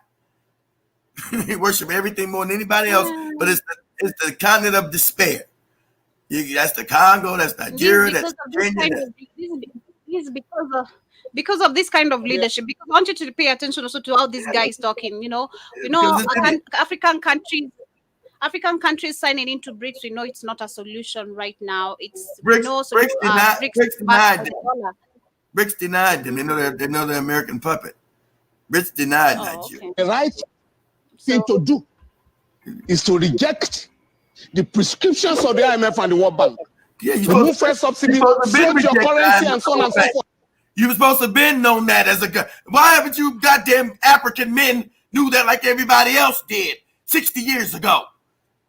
They worship everything more than anybody else, but it's the continent of despair. That's the Congo, that's Nigeria, that's Kenya. This is because of this kind of leadership. Because I want you to pay attention also to how this guy is talking. African countries signing into BRICS. We know it's not a solution right now. It's BRICS denied them. BRICS denied them. They know they're American puppet. BRICS denied Nigeria. Okay. The right thing to do is to reject the prescriptions of the IMF and the World Bank. Yeah, remove first subsidy, float your currency, and so on and so forth. You were supposed to have been known that as a guy. Why haven't you goddamn African men knew that like everybody else did 60 years ago?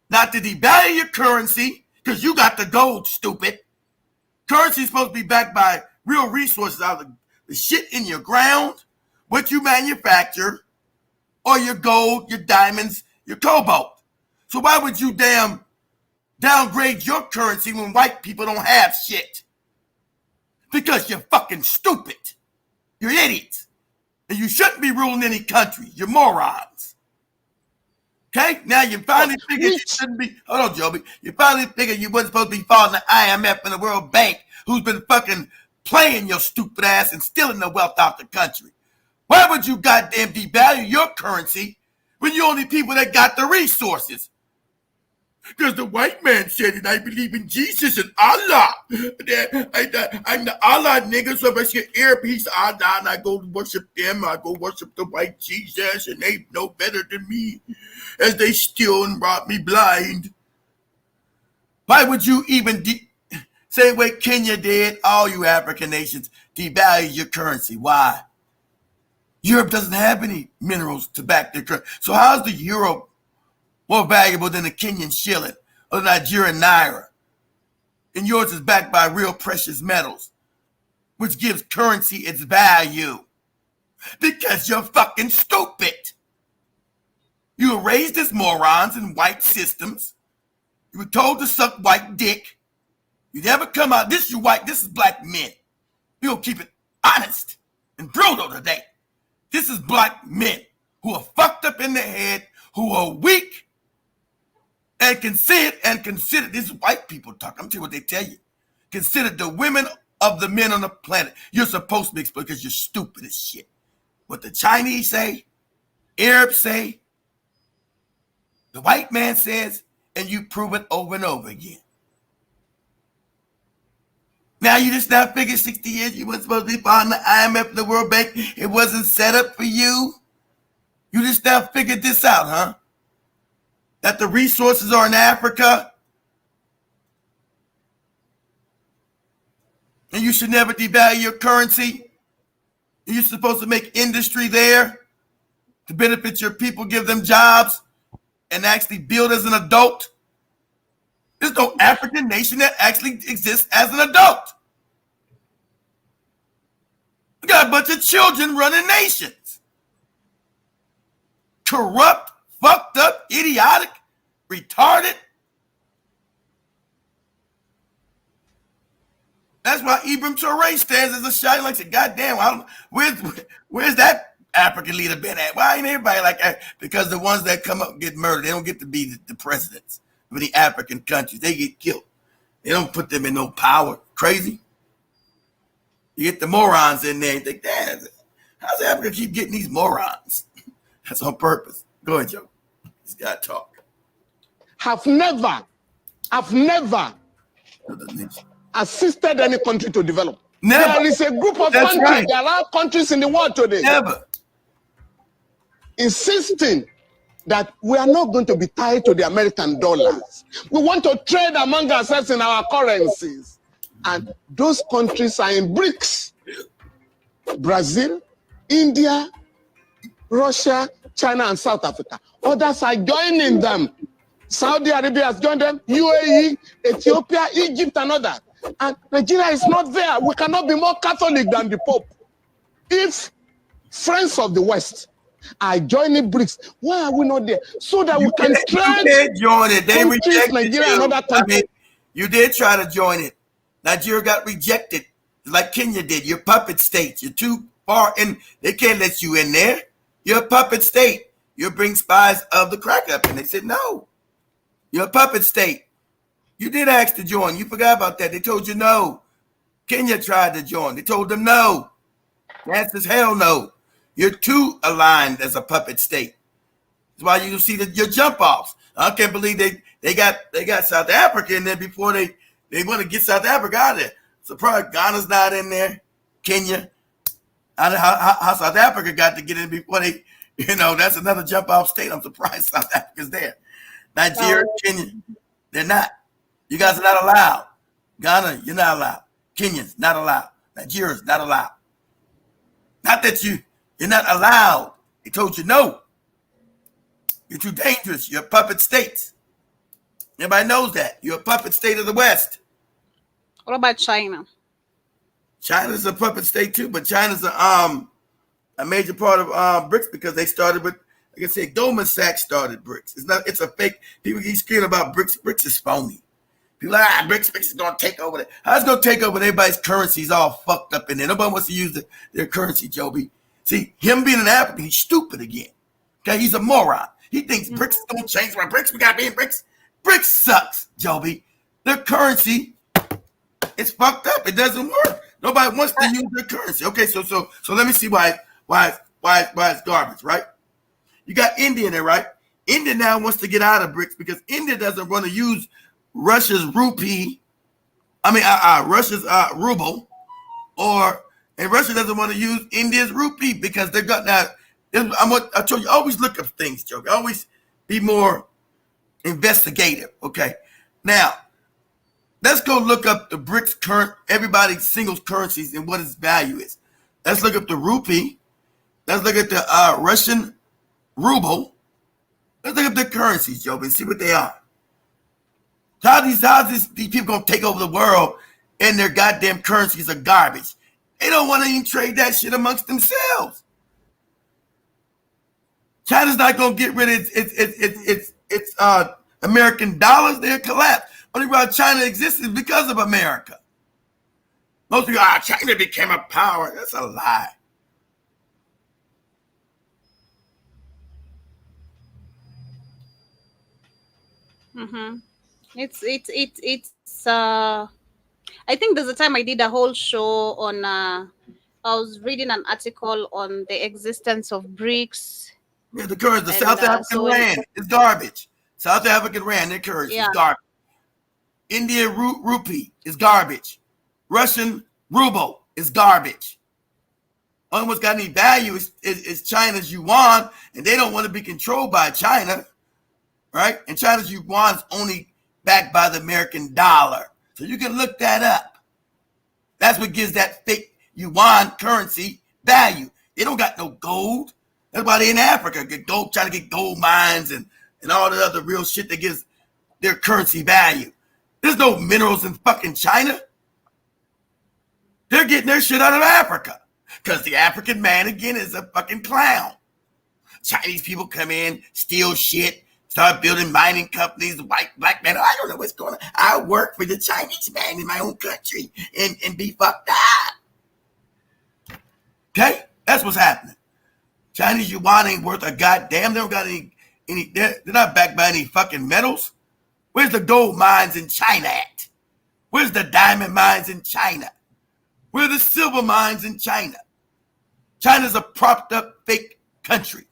Not to devalue your currency, because you got the gold, stupid. Currency is supposed to be backed by real resources out of the shit in your ground, what you manufacture, or your gold, your diamonds, your cobalt. So why would you damn downgrade your currency when white people don't have shit? Because you're fucking stupid. You're idiots. And you shouldn't be ruling any country. You're morons. Okay? Now you finally figured you shouldn't be. Hold on, Joby. You finally figured you wasn't supposed to be following the IMF and the World Bank, who's been fucking playing your stupid ass and stealing the wealth out the country. Why would you goddamn devalue your currency when you're only people that got the resources? Because the white man said it. I believe in Jesus and Allah. I'm the Allah nigga, so if I see an earpiece, Allah, and I go worship them, I go worship the white Jesus, and they know better than me, as they steal and rob me blind. Why would you even say what Kenya did? All you African nations devalue your currency. Why? Europe doesn't have any minerals to back their currency. So how's the euro more valuable than the Kenyan shilling or the Nigerian naira? And yours is backed by real precious metals, which gives currency its value. Because you're fucking stupid. You were raised as morons in white systems. You were told to suck white dick. You never come out. This is black men. We're gonna keep it honest and brutal today. This is black men who are fucked up in the head, who are weak, and consider this is white people talk. I'm telling you what they tell you. Consider the women of the men on the planet. You're supposed to be exposed because you're stupid as shit. What the Chinese say, Arabs say, the white man says, and you prove it over and over again. Now you just now figured 60 years you weren't supposed to be part of the IMF and the World Bank. It wasn't set up for you. You just now figured this out, huh? That the resources are in Africa. And you should never devalue your currency. And you're supposed to make industry there to benefit your people, give them jobs, and actually build as an adult. There's no African nation that actually exists as an adult. We got a bunch of children running nations. Corrupt, fucked up, idiotic, retarded. That's why Ibrahim Traoré stands as a shine like said, God damn, where's that African leader been at? Why ain't everybody like that? Because the ones that come up and get murdered, they don't get to be the presidents of the African countries. They get killed. They don't put them in no power. Crazy. You get the morons in there and think, damn, how's Africa keep getting these morons? That's on purpose. Go ahead, Joe. This guy talk. I've never assisted any country to develop. Never. There is a group of That's countries, right. there are countries in the world today Never. insisting that we are not going to be tied to the American dollars. We want to trade among ourselves in our currencies. And those countries are in BRICS. Brazil, India, Russia, China, and South Africa. Others are joining them. Saudi Arabia has joined them, UAE, Ethiopia, Egypt, and others. And Nigeria is not there. We cannot be more Catholic than the Pope. If friends of the West are joining BRICS, why are we not there? So that we can trade. You did join it. They rejected Nigeria you. and other countries. You did try to join it. Nigeria got rejected, like Kenya did. You're puppet states. You're too far in. They can't let you in there. You're a puppet state. You bring spies of the crack up, and they said no. You're a puppet state. You did ask to join. You forgot about that. They told you no. Kenya tried to join. They told them no. The answer is hell no. You're too aligned as a puppet state. That's why you see your jump offs. I can't believe they got South Africa in there before they want to get South Africa out of there. Surprised Ghana's not in there. Kenya. I don't know how South Africa got to get in before they, that's another jump off state. I'm surprised South Africa's there. Nigeria, Kenya, they're not. You guys are not allowed. Ghana, you're not allowed. Kenyans, not allowed. Nigeria's not allowed. Not that you're not allowed. They told you no. You're too dangerous. You're puppet states. Everybody knows that. You're a puppet state of the West. What about China? China's a puppet state too, but China's a major part of BRICS because they started with, like I said, Goldman Sachs started BRICS. It's a fake. People keep screaming about BRICS. BRICS is phony. People are like, BRICS is going to take over that. How's it going to take over everybody's currencies all fucked up in there? Nobody wants to use their currency, Joby. See, him being an African, he's stupid again. Okay, he's a moron. He thinks BRICS is going to change my BRICS. We got to be in BRICS. BRICS sucks, Joby. Their currency is fucked up. It doesn't work. Nobody wants to use their currency. Okay, so let me see why it's garbage, right? You got India in there, right? India now wants to get out of BRICS because India doesn't want to use Russia's rupee. Russia's ruble, and Russia doesn't want to use India's rupee because they're got now. I told you, always look up things, Joe. Always be more investigative. Okay, now let's go look up the BRICS current, everybody's single currencies and what its value is. Let's look up the rupee. Let's look at the Russian ruble. Let's look up their currencies, Joe, and see what they are. How's these people gonna take over the world and their goddamn currencies are garbage? They don't want to even trade that shit amongst themselves. China's not gonna get rid of its American dollars. They'll collapse. Only reason China exists is because of America. Most people, China became a power. That's a lie. Mm-hmm. It's I think there's a time I did a whole show on I was reading an article on the existence of BRICS. Yeah, the currency, the And, South African so rand is garbage. South African rand, their currency Yeah. is garbage. Indian rupee is garbage. Russian ruble is garbage. Only one's got any value is China's yuan, and they don't want to be controlled by China, right? And China's yuan is only backed by the American dollar. So you can look that up. That's what gives that fake yuan currency value. They don't got no gold. That's why they in Africa get gold, trying to get gold mines and all the other real shit that gives their currency value. There's no minerals in fucking China. They're getting their shit out of Africa because the African man, again, is a fucking clown. Chinese people come in, steal shit, start building mining companies, white, black man. I don't know what's going on. I work for the Chinese man in my own country and be fucked up. Okay? That's what's happening. Chinese yuan ain't worth a goddamn. They don't got any they're not backed by any fucking metals. Where's the gold mines in China at? Where's the diamond mines in China? Where are the silver mines in China? China's a propped up fake country.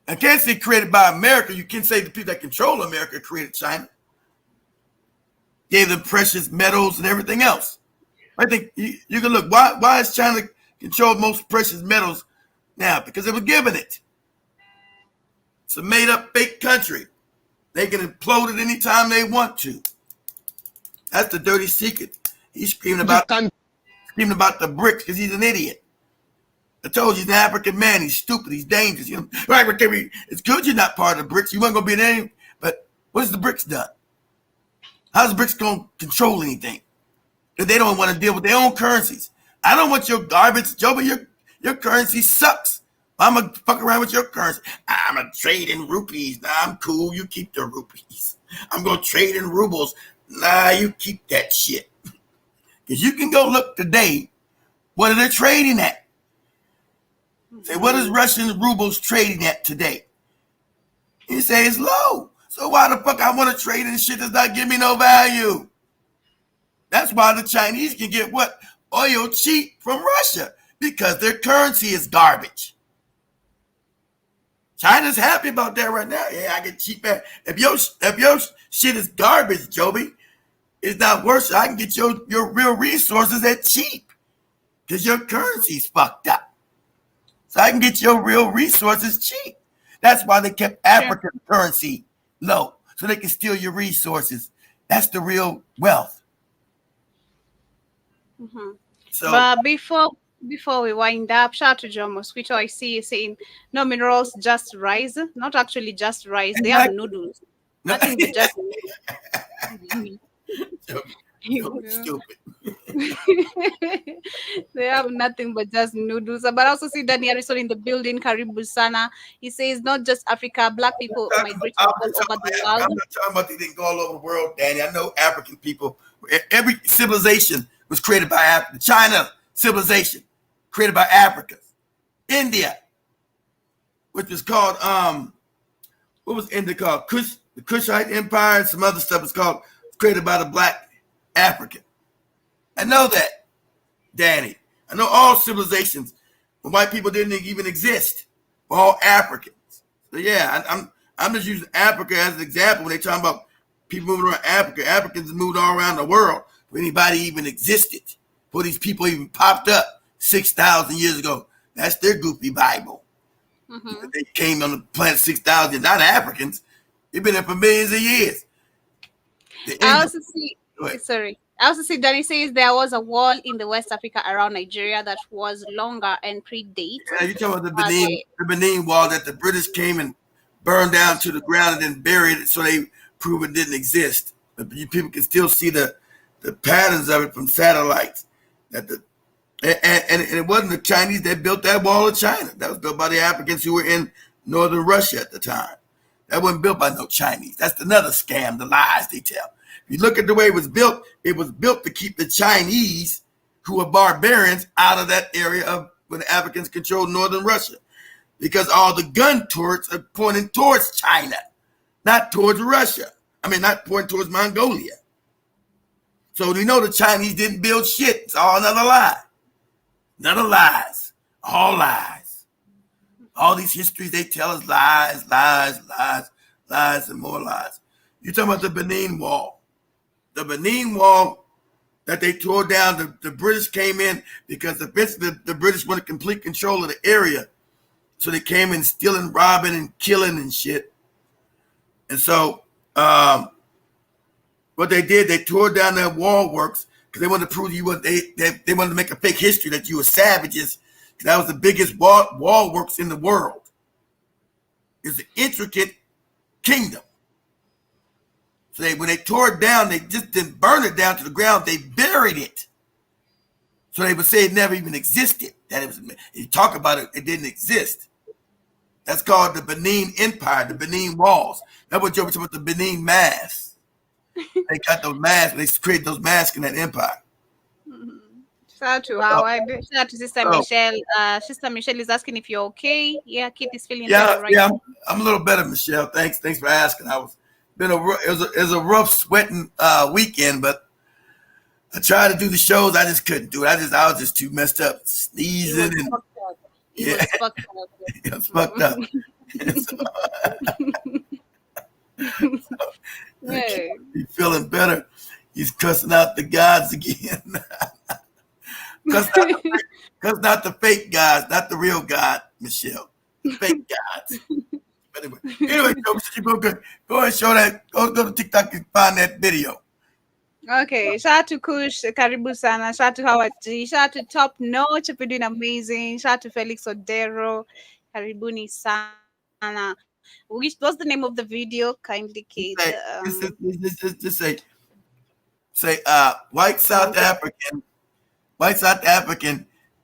I can't say created by America. You can say the people that control America created China. Gave them precious metals and everything else. I think you can look. Why is China control most precious metals now? Because they were given it. It's a made up fake country. They can implode it anytime they want to. That's the dirty secret. He's screaming about the BRICS because he's an idiot. I told you he's an African man. He's stupid. He's dangerous. You know, right? It's good you're not part of the BRICS. You weren't going to be in any. But what has the BRICS done? How's the BRICS going to control anything? If they don't want to deal with their own currencies. I don't want your garbage, Joe, but your currency sucks. I'm going to fuck around with your currency. I'm going to trade in rupees. Nah, I'm cool. You keep the rupees. I'm going to trade in rubles. Nah, you keep that shit. Because you can go look today. What are they trading at? Say, what is Russian rubles trading at today? You say it's low. So why the fuck I want to trade in shit that's not giving me no value? That's why the Chinese can get what? Oil cheap from Russia. Because their currency is garbage. China's happy about that right now. Yeah, I get cheap. If your shit is garbage, Joby, it's not worth it. I can get your real resources at cheap. Because your currency's fucked up. So I can get your real resources cheap. That's why they kept African currency low. So they can steal your resources. That's the real wealth. Mm-hmm. So, but before we wind up, shout out to John Mosquito. I see you saying no minerals, just rice. Not actually just rice. They have noodles. Nothing but just noodles. Stupid. They have nothing but just noodles. But I also see Danny Harrison in the building. Karibu Sana. He says not just Africa, black people migrate all over the world. I'm not talking about they didn't go all over the world, Danny. I know African people. Every civilization was created by Africa. China civilization created by Africans. India, which was called what was India called? The Kushite Empire, and some other stuff was called created by the black African. I know that, Danny. I know all civilizations when white people didn't even exist were all Africans. So yeah, I'm just using Africa as an example when they talking about people moving around Africa. Africans moved all around the world before anybody even existed. Before these people even popped up 6,000 years ago. That's their goofy Bible. Mm-hmm. They came on the planet 6,000, not Africans. They've been there for millions of years. I also see Danny says there was a wall in the West Africa around Nigeria that was longer and predate. Yeah, you're talking about the Benin wall that the British came and burned down to the ground and then buried it so they prove it didn't exist. But you people can still see the patterns of it from satellites. And it wasn't the Chinese that built that wall of China. That was built by the Africans who were in northern Russia at the time. That wasn't built by no Chinese. That's another scam, the lies they tell. If you look at the way it was built to keep the Chinese, who are barbarians, out of that area of when the Africans controlled northern Russia. Because all the gun turrets are pointing towards China. not towards Russia. I mean, not pointing towards Mongolia. So we know the Chinese didn't build shit. It's all another lie. None of lies. All lies. All these histories they tell us lies, lies, lies, lies, and more lies. You're talking about the Benin Wall. The Benin Wall that they tore down, the British came in because eventually the British wanted complete control of the area. So they came in stealing, robbing, and killing and shit. And so what they did, they tore down their wall works because they wanted to prove you what they wanted to make a fake history that you were savages. Because that was the biggest wall works in the world. It's an intricate kingdom. So when they tore it down, they just didn't burn it down to the ground. They buried it. So they would say it never even existed. That it was. You talk about it, it didn't exist. That's called the Benin Empire, the Benin Walls. That's what you're talking about, the Benin Mask. They got those masks. They created those masks in that empire. Shout out to Howard. Shout out to Sister Michelle. Sister Michelle is asking if you're okay. Yeah, Kit is feeling better right now. I'm a little better, Michelle. Thanks for asking. It was a rough sweating weekend, but I tried to do the shows. I just couldn't do it. I was just too messed up, sneezing and it was fucked up. Hey. He's feeling better. He's cussing out the gods again. Cuss not the fake gods, not the real God, Michelle. The fake gods. But anyway, go and show that. Go to TikTok and find that video. Okay, shout out to Kush, Karibu Sana, shout out to Howard G, shout out to Top Notch, you're doing amazing, shout out to Felix Odero, Karibuni Sana. What's the name of the video? Kindly, Kid. Just say white South African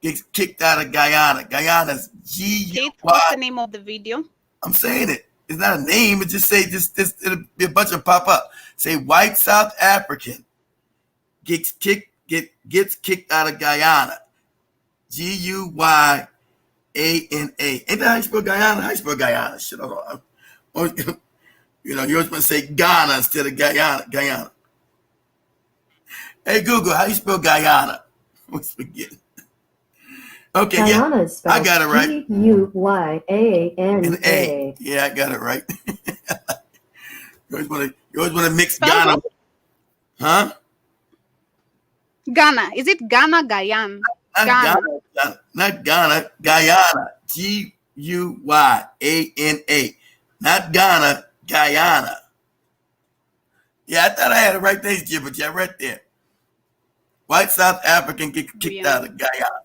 gets kicked out of Guyana. Guyana's G-U-Y. What's the name of the video? I'm saying it. It's not a name. It just say it'll be a bunch of pop up. Say white South African gets kicked out of Guyana. Guyana. Ain't that how you spell Guyana? How you spell Guyana? Shit, hold on. You know, you're supposed to say Ghana instead of Guyana. Hey Google, how you spell Guyana? What's forgetting? Okay, Guyana is spelled I got it right. Guyana. Yeah, I got it right. You always want to mix Ghana. Huh? Ghana. Is it Ghana, Guyana? Not Ghana, Guyana. Guyana. Not Ghana, Guyana. Yeah, I thought I had it right there, but yeah, right there. White South African get kicked out of Guyana.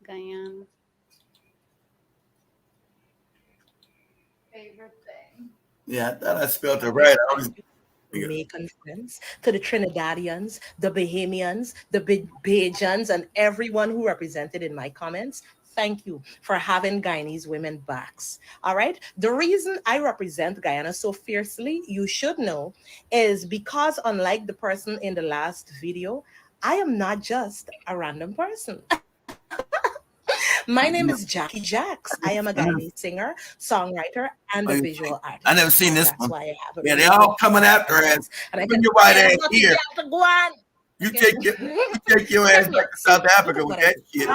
Guyana. Favorite thing. Yeah, I thought I spelled it right. Jamaican friends, to the Trinidadians, the Bahamians, the Bajans, and everyone who represented in my comments. Thank you for having Guyanese women backs. All right. The reason I represent Guyana so fiercely, you should know, is because unlike the person in the last video, I am not just a random person. My name is Jackie Jax. I am a Guyanese singer, songwriter, and a visual artist. I never seen this one. Why I have Yeah, they're all coming after us. Bring your white ass here. You take your ass back to South Africa with that shit.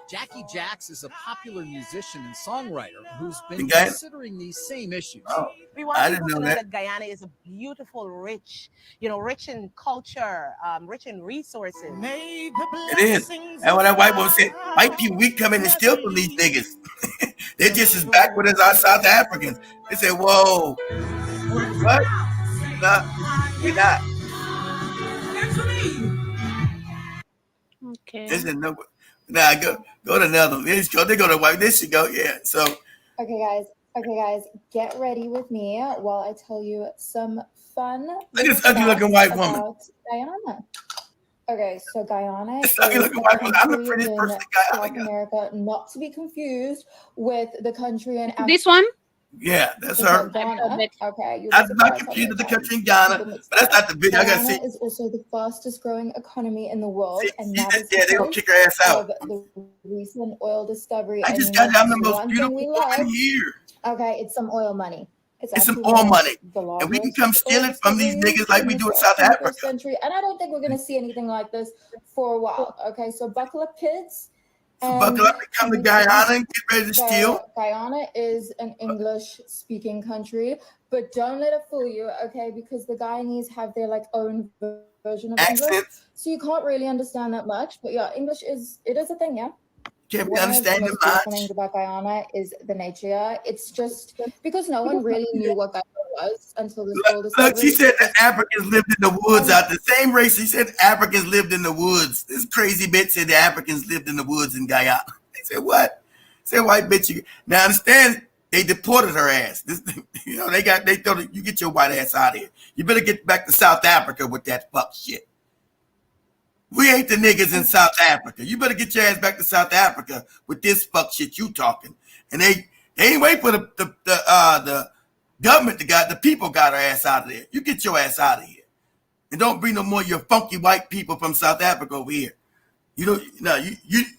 Jackie Jax is a popular musician and songwriter who's been Okay. considering these same issues. Oh, We want I people didn't to know know that. that Guyana is a beautiful, rich in culture, rich in resources. It is. And when that white boy said, white people, we come in and steal from these niggas. They're just as backward as our South Africans. They said, whoa, what? No, we're not. Okay. This is no. Nah, go to another one. They go to white. This should go. Yeah. So. Okay, guys, get ready with me while I tell you some fun. Look at this ugly looking white woman. About Guyana. Okay, so Guyana This is ugly looking white woman. I'm the country prettiest in person in South Guyana. America, not to be confused with the country in This one? Yeah, that's It's her. not Ghana. Okay, you'll be That's my surprised how computer, the many country in times Ghana. people mix But that's that not the video. I gotta Guyana see. is also the fastest growing economy in the world, and that is Yeah, they gonna because kick her ass out. of the recent oil discovery. I And just you know, got I'm the the most one thing beautiful we woman love, here. okay, it's some oil money. It's some actually oil one of money. the And we can largest come steal oil it from these discoveries niggas like in we the do in South 21st Africa. century, and I don't think we're going to see anything like this for a while. Okay, so buckle up, kids. So And buckle up and come to Guyana and get ready to steal. Guyana is an English-speaking country, but don't let it fool you, okay? Because the Guyanese have their like own version of English, Accents. so you can't really understand that much. But yeah, English is a thing, yeah. Can't we One of understand the them most beautiful much? things about Guyana is the nature. It's just because no one really knew what Guyana was until this oil discovery. Look, she said that Africans lived in the woods out the same race. She said Africans lived in the woods. This crazy bitch said the Africans lived in the woods in Guyana. They said what? Said white bitch. Now understand, they deported her ass. This, you know, they told her, you get your white ass out of here. You better get back to South Africa with that fuck shit. We ain't the niggas in South Africa. You better get your ass back to South Africa with this fuck shit you talking. And they ain't wait for the government the people got her ass out of there. You get your ass out of here. And don't bring no more of your funky white people from South Africa over here. You don't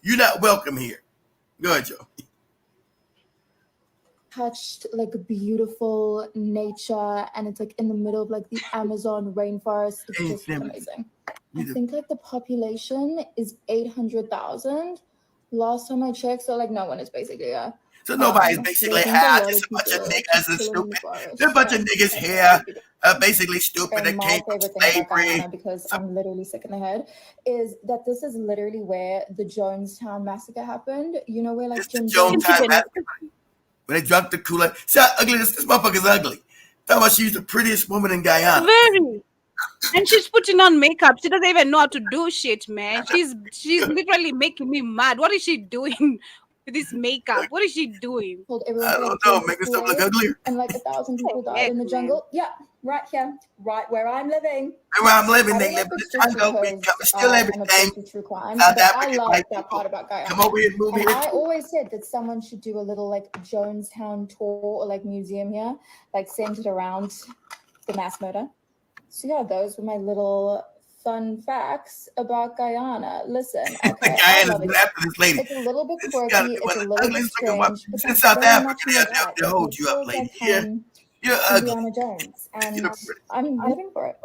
you're not welcome here. Go ahead, Joe. Touched like beautiful nature, and it's like in the middle of like the Amazon rainforest. It's just amazing. I think like the population is 800,000 last time I checked, so like no one is basically so nobody's basically here. Just a bunch of niggas and stupid. There's a bunch of niggas here, basically stupid that came from slavery. Because I'm literally sick in the head, is that this is literally where the Jonestown massacre happened. You know where like Jim Jonestown massacre. When they dropped the Kool-Aid. See how ugly this motherfucker's ugly. Talking about she's the prettiest woman in Guyana. Very. And she's putting on makeup. She doesn't even know how to do shit, man. She's literally making me mad. What is she doing with this makeup? What is she doing? I don't know. Make herself look uglier. And like 1,000 people died in the jungle. Yeah, right here, right where I'm living. Where I'm living, they live in the jungle. We come steal everything. South I love that part about Guyana. Come over here, move And here. I always said that someone should do a little like Jonestown tour or like museum here, like centered around the mass murder. So yeah, those were my little fun facts about Guyana. Listen, okay, Guyana's been after this lady. it's a little bit This quirky, gotta be it's one a of the little bit ugliest looking strange, ones. but It's in that's South very Africa. much They'll what they'll hold you up, feels lady. like Yeah, you're ugly. Indiana Jones, and I'm living for it.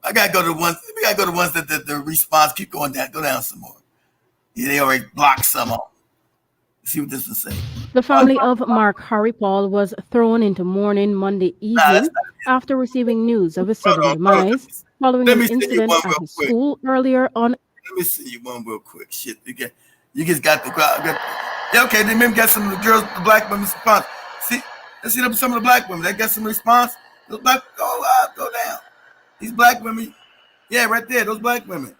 I gotta go to one. We gotta go to ones that the response keep going down. Go down some more. Yeah, they already blocked some of them. See what this will say. The family of Mark Harry Paul was thrown into mourning Monday evening after receiving news of his sudden demise following an incident at his school earlier on. Let me see you one real quick. Shit, you just got the crowd. Yeah, okay. Then maybe got some of the girls, the black women response. See, let's see some of the black women. They got some response. Those black, go down. These black women, yeah, right there. Those black women.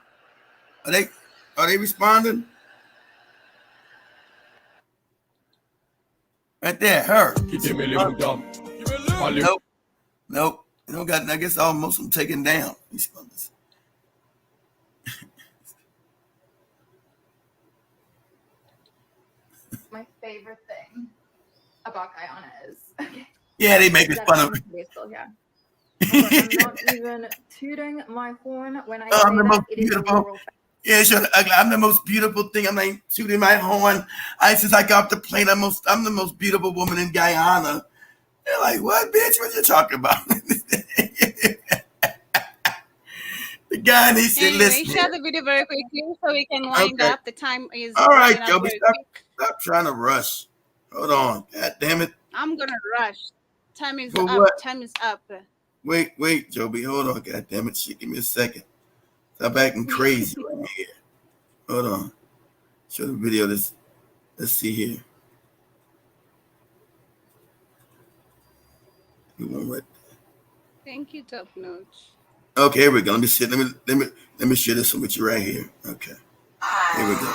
Are they responding? Right there, her. Nope. You don't got. I guess most of them taken down. My favorite thing about Guyana is yeah, they make fun of me. I'm not even tooting my horn when I say I'm the most that. It is beautiful. Yeah, sure. I'm the most beautiful thing. I'm like shooting my horn. Since I got off the plane, I'm the most beautiful woman in Guyana. They're like, what, bitch? What you talking about? The guy needs to listen. Share the video very quickly so we can wind up. The time is all right, up Joby. very Stop trying to rush. Hold on. God damn it. I'm gonna rush. Time is For up. what? Time is up. Wait, Joby. Hold on. God damn it. Shit, give me a second. Stop acting crazy right here. Hold on. Show the video. Let's see here. Thank you, Top Notch. Okay, here we go. Let me share this one with you right here. Okay. Here we go.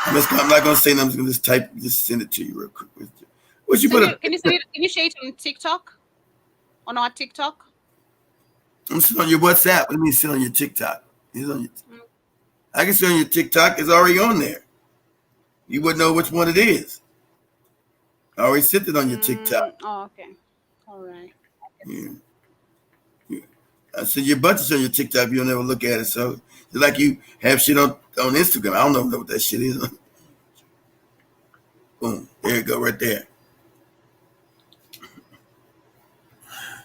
I'm not gonna say nothing. I'm just gonna just send it to you real quick. Can you share it on TikTok? On our TikTok? I'm sitting on your WhatsApp. What do you mean sit on your TikTok? I can see on your TikTok. It's already on there. You wouldn't know which one it is. I always sent it on your TikTok. Oh, okay. All right. Yeah. I said your bunch is on your TikTok. You'll never look at it. So it's like you have shit on Instagram. I don't know what that shit is. Boom. There you go, right there.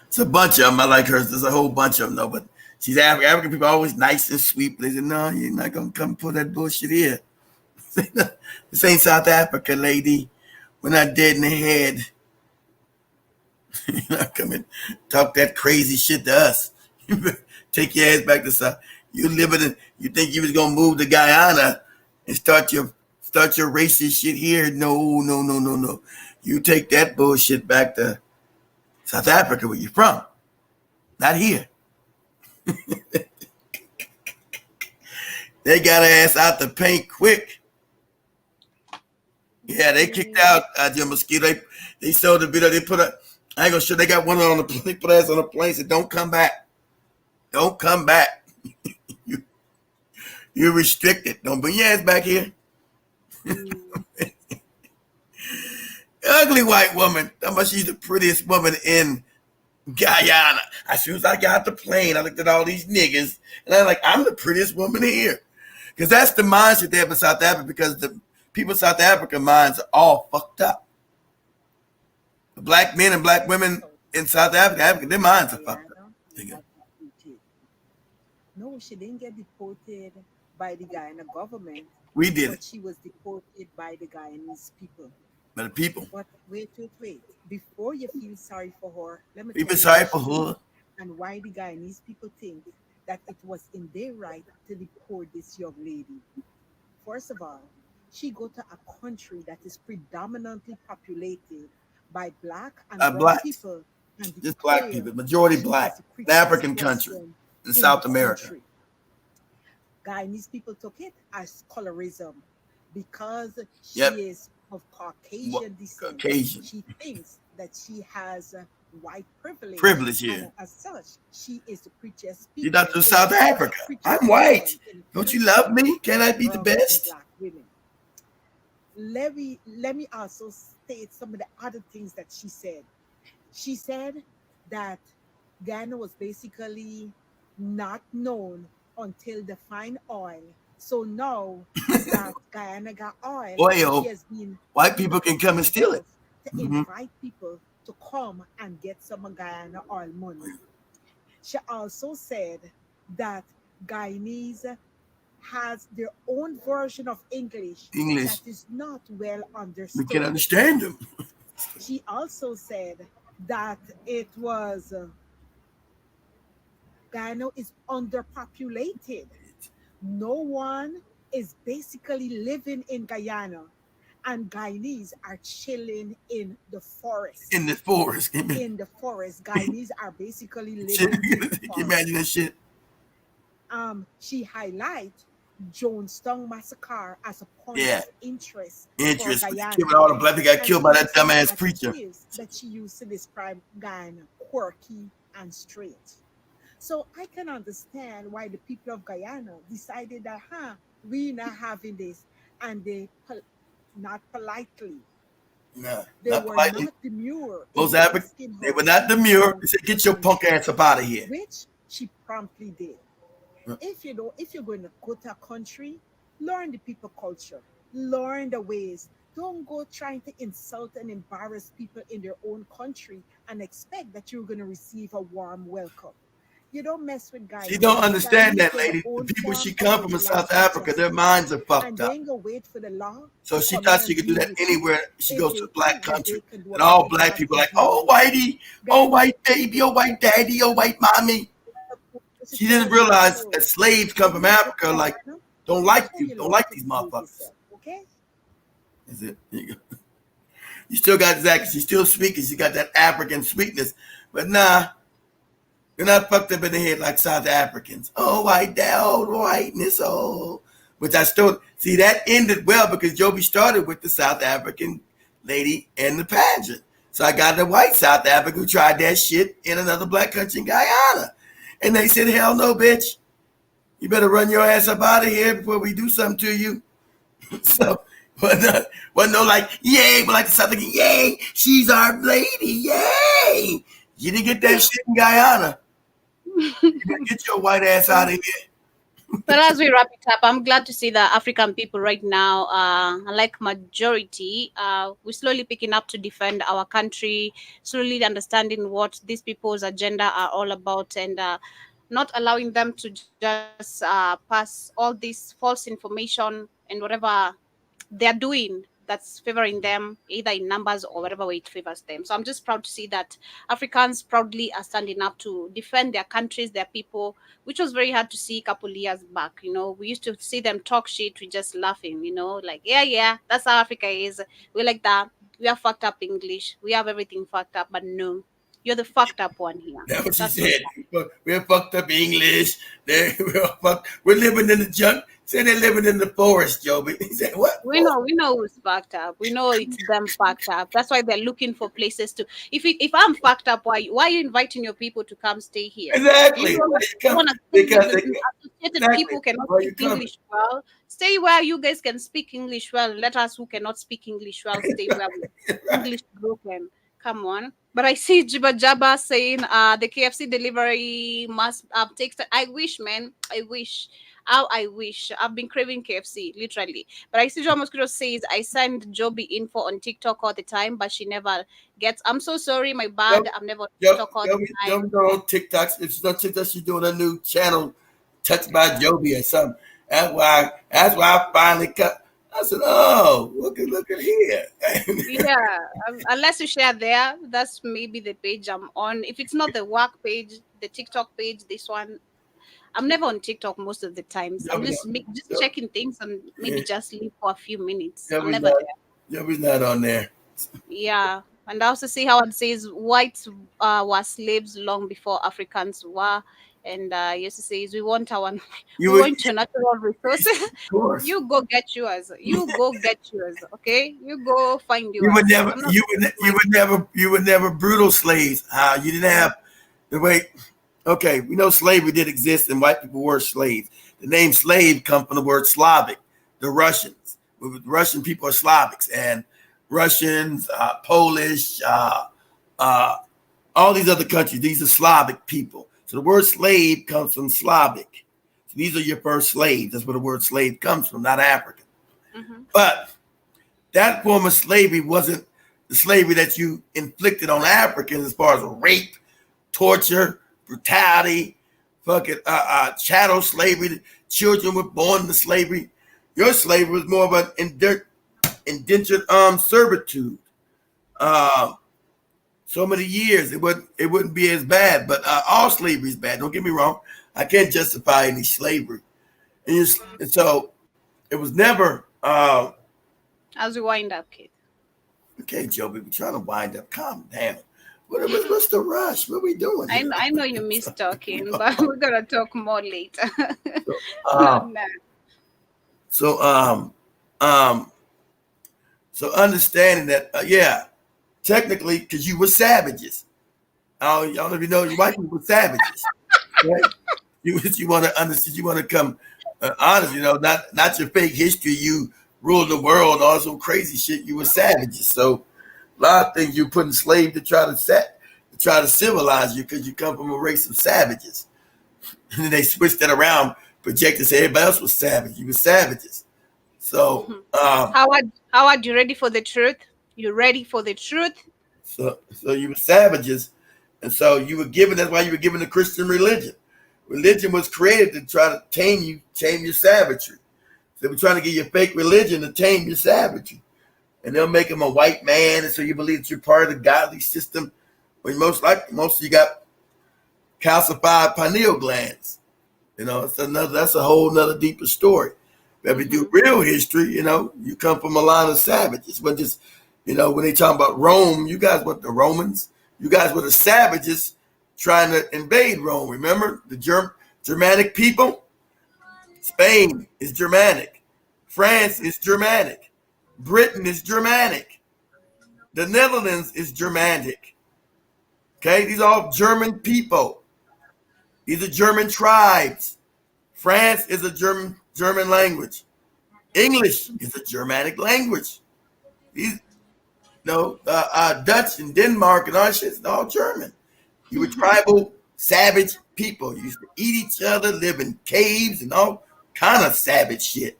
It's a bunch of them. I like hers. There's a whole bunch of them, though. But she's African. African people are always nice and sweet. But they said, no, you're not going to come pull that bullshit here. This ain't South Africa, lady. We're not dead in the head. You're not coming talk that crazy shit to us. Take your ass back to South. You think you was going to move to Guyana and start your racist shit here? No. You take that bullshit back to South Africa, where you from, not here. They got her ass out the paint quick. Yeah, they kicked out your mosquito. They showed the video. They put a. I ain't gonna show. They got one on the. They put ass on the plane. Said, "Don't come back. Don't come back. You're restricted. Don't bring your ass back here." Ugly white woman. How much she's the prettiest woman in Guyana. As soon as I got the plane, I looked at all these niggas, and I'm like, I'm the prettiest woman here. Because that's the mindset they have in South Africa, because the people in South Africa minds are all fucked up. The black men and black women in South Africa, their minds are fucked up. No, she didn't get deported by the Guyana government. We did but it. She was deported by the Guyanese people. By the people. But wait. Before you feel sorry for her, let me People tell you sorry for her. and why the Guyanese people think that it was in their right to deport this young lady. First of all, she go to a country that is predominantly populated by black and brown Black. people. And Just black people, majority she black. is the The prettiest African country person in South America. country. Guyanese people took it as colorism because she Yep. is of Caucasian descent. Caucasian. She thinks that she has white privilege. Privilege, yeah. And as such, she is the prettiest. You're not from South Africa. I'm white. Don't you love me? Can I be the best? Black women. Let me also state some of the other things that she said. She said that Guyana was basically not known until they find oil. So now that Guyana got oil, Oil. she has been White people can come and steal it. to Mhm. invite people to come and get some of Guyana oil money. She also said that Guyanese has their own version of English English. that is not well We understood. can understand them. She also said that it was Guyana is underpopulated. No one is basically living in Guyana, and Guyanese are chilling in the forest. In the forest. In the forest, Guyanese are basically living Shit, in the can you forest. imagine that shit? She highlight Jonestown massacre as a point Yeah. of interest. Interest. For Guyana. Killing all the black people got And killed by she that said dumbass that preacher. it is that she used to describe Guyana quirky and straight. So I can understand why the people of Guyana decided that, we're not having this, and they not politely. No, They not were politely. not demure. in Those Africans, asking they her were not to demure. come They said, to get the your punk country, ass up out of here. which she promptly did. Huh. If you're going to go to a country, learn the people culture, learn the ways. Don't go trying to insult and embarrass people in their own country and expect that you're going to receive a warm welcome. You don't mess with guys. She don't understand that, Guys get lady. their own The people form she of come from in laws South and Africa, their justice, minds are and fucked they up. ain't gonna wait for the law. So to she come thought in she and could do deal that with you. anywhere she If goes they to a black think that country. they can do And all whatever black God people can like, do oh, with whitey, oh, white baby, oh, white daddy, oh, white mommy. She didn't realize that slaves come from Africa, like, don't like you, don't like these motherfuckers. Okay? Is it? There you go. You still got that, she's still speaking, she got that African sweetness. But nah, you're not fucked up in the head like South Africans. Oh, white dad, oh, whiteness, oh. Which I still, see, that ended well because Joby started with the South African lady and the pageant. So I got the white South African who tried that shit in another black country in Guyana. And they said, hell no, bitch. You better run your ass up out of here before we do something to you. So Wasn't no like, yay, but like the South thinking, yay, she's our lady, yay. You didn't get that shit in Guyana. Get your white ass out of here. But as we wrap it up, I'm glad to see that African people right now, like majority, we're slowly picking up to defend our country, slowly understanding what these people's agenda are all about, and not allowing them to just pass all this false information and whatever they're doing that's favoring them, either in numbers or whatever way it favors them. So I'm just proud to see that Africans proudly are standing up to defend their countries, their people, which was very hard to see a couple years back. You know, we used to see them talk shit, we just laughing, you know, like, yeah, that's how Africa is. We're like that. We are fucked up English. We have everything fucked up, but no, you're the fucked up one here. That's what she said. We're fucked up English. We're living in the junk. Say they're living in the forest, Joby. He said, what? We know who's fucked up. We know it's them fucked up. That's why they're looking for places to. If I'm fucked up, why are you inviting your people to come stay here? Exactly. Associated people cannot speak English well. Stay where you guys can speak English well. Let us who cannot speak English well stay where we English broken. Come on. But I see Jibba Jabba saying the KFC delivery must take. I wish, man. I wish. How I wish. I've been craving KFC, literally. But I see Joe Mosquito says, I send Joby info on TikTok all the time, but she never gets. I'm so sorry, my bad. I'm never on TikTok all the time. Don't go on TikTok. If she's on TikTok, she's doing a new channel, Touched by Joby or something. That's why I finally cut. I said, oh, look at here. Yeah, unless you share there, that's maybe the page I'm on. If it's not the work page, the TikTok page, this one, I'm never on TikTok most of the times. I'm just checking things and maybe just leave for a few minutes. I'm never there. Joby's not on there. Yeah, and I also see how it says whites were slaves long before Africans were. And he also says we want your natural resources. Of course. You go get yours. Okay, you go find yours. You would never brutal slaves. You didn't have the way. Okay, we know slavery did exist and white people were slaves. The name slave comes from the word Slavic, the Russians. Russian people are Slavics, and Russians, Polish, all these other countries, these are Slavic people. So the word slave comes from Slavic. So these are your first slaves. That's where the word slave comes from, not African. Mm-hmm. But that form of slavery wasn't the slavery that you inflicted on Africans as far as rape, torture, brutality, fucking chattel slavery. Children were born into slavery. Your slavery was more of an indentured servitude. So many years, it wouldn't be as bad, but all slavery is bad. Don't get me wrong. I can't justify any slavery. And so it was never. As we wind up, kid. Okay, Joby, we're trying to wind up. Calm down. What's the rush? What are we doing here? I know you miss talking, but we're gonna talk more later. So understanding that, technically, because you were savages. Y'all know if you know your white people were savages. Right? You want to understand, you want to come honest, not your fake history. You ruled the world, all some crazy shit. You were savages. So a lot of things you put in slave to try to civilize you because you come from a race of savages. And then they switched that around, projected, say everybody else was savage. You were savages. So Howard, you ready for the truth? You ready for the truth? So you were savages, and so you were given. That's why you were given the Christian religion. Religion was created to try to tame your savagery. They were trying to get your fake religion to tame your savagery, and they'll make him a white man, and so you believe that you're part of the godly system. When most of you got calcified pineal glands. That's a whole nother deeper story. But if you do real history, you come from a line of savages. But just when they talk about Rome, you guys were the Romans. You guys were the savages trying to invade Rome. Remember the Germanic people? Spain is Germanic. France is Germanic. Britain is Germanic. The Netherlands is Germanic. Okay, these are all German people. These are German tribes. France is a German language. English is a Germanic language. These, Dutch and Denmark and all that shit's all German. You were tribal, savage people. You used to eat each other, live in caves and all kind of savage shit.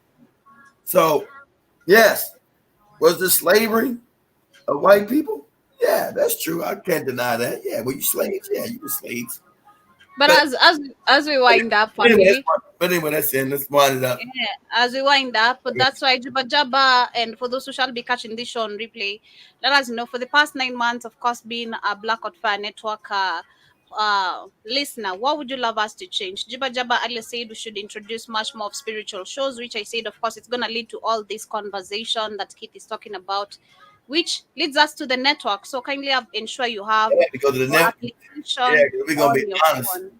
So, yes, was there slavery of white people? Yeah, that's true. I can't deny that. Yeah, were you slaves? Yeah, you were slaves. But as we wind up, family. But anyway, that's it. Let's wind it up. Yeah, as we wind up, but that's why Juba Jabba, and for those who shall be catching this show on replay, let us know for the past 9 months, of course, being a Black Hot Fire Network listener, what would you love us to change? Juba Jabba earlier said we should introduce much more of spiritual shows, which I said, of course, it's going to lead to all this conversation that Keith is talking about, which leads us to the network. So kindly ensure you have because the application. Yeah, we're gonna be honest. Phone.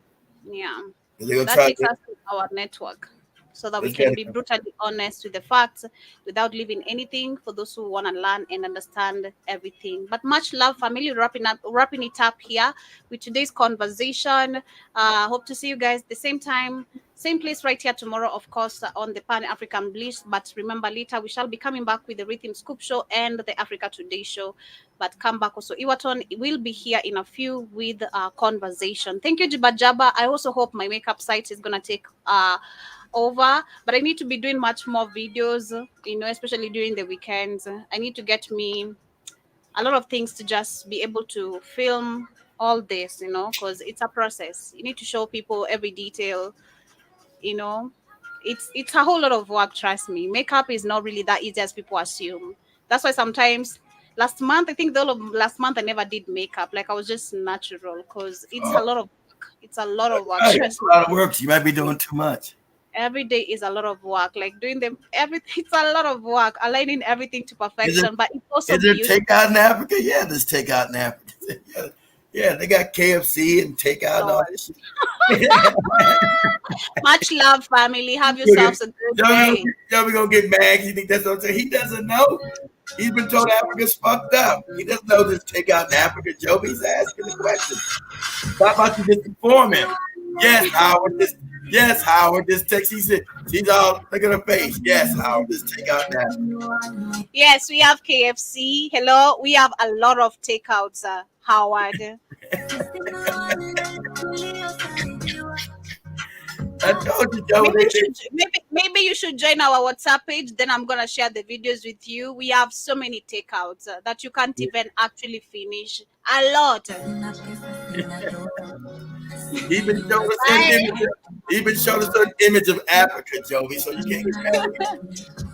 Yeah, that takes us to our network, so that we can be brutally honest with the facts without leaving anything for those who want to learn and understand everything. But much love, family. Wrapping it up here with today's conversation. Hope to see you guys the same time, same place right here tomorrow, of course, on the Pan-African Bliss. But remember, later we shall be coming back with the Rhythm Scoop Show and the Africa Today Show. But come back also. Iwaton will be here in a few with conversation. Thank you, Juba Jabba. I also hope my makeup site is going to take over. But I need to be doing much more videos, especially during the weekends. I need to get me a lot of things to just be able to film all this, because it's a process. You need to show people every detail. It's a whole lot of work, trust me. Makeup is not really that easy as people assume. That's why sometimes last month I never did makeup. Like, I was just natural, because it's a lot of work. It's a lot of work. It's a lot of work. You might be doing too much. Every day is a lot of work. Like doing them everything. It's a lot of work. Aligning everything to perfection. But it's also beautiful. Is there takeout in Africa? Yeah, there's takeout in Africa. Yeah, they got KFC and takeout and all this shit. Much love, family. Have yourselves a good day. We're going to get mad. You think that's what I'm saying? He doesn't know. He's been told Africa's fucked up. He doesn't know there's takeout in Africa. Joby's asking the question. How about you just inform him? Yes, Howard, this text. He said, she's all, look at her face. Yes, Howard, this takeout now. Yes, we have KFC. Hello, we have a lot of takeouts, Howard. I told you, Joe. Maybe you should join our WhatsApp page. Then I'm gonna share the videos with you. We have so many takeouts that you can't even actually finish. A lot. Even showed us an image of Africa, Joey, so you can't get mad.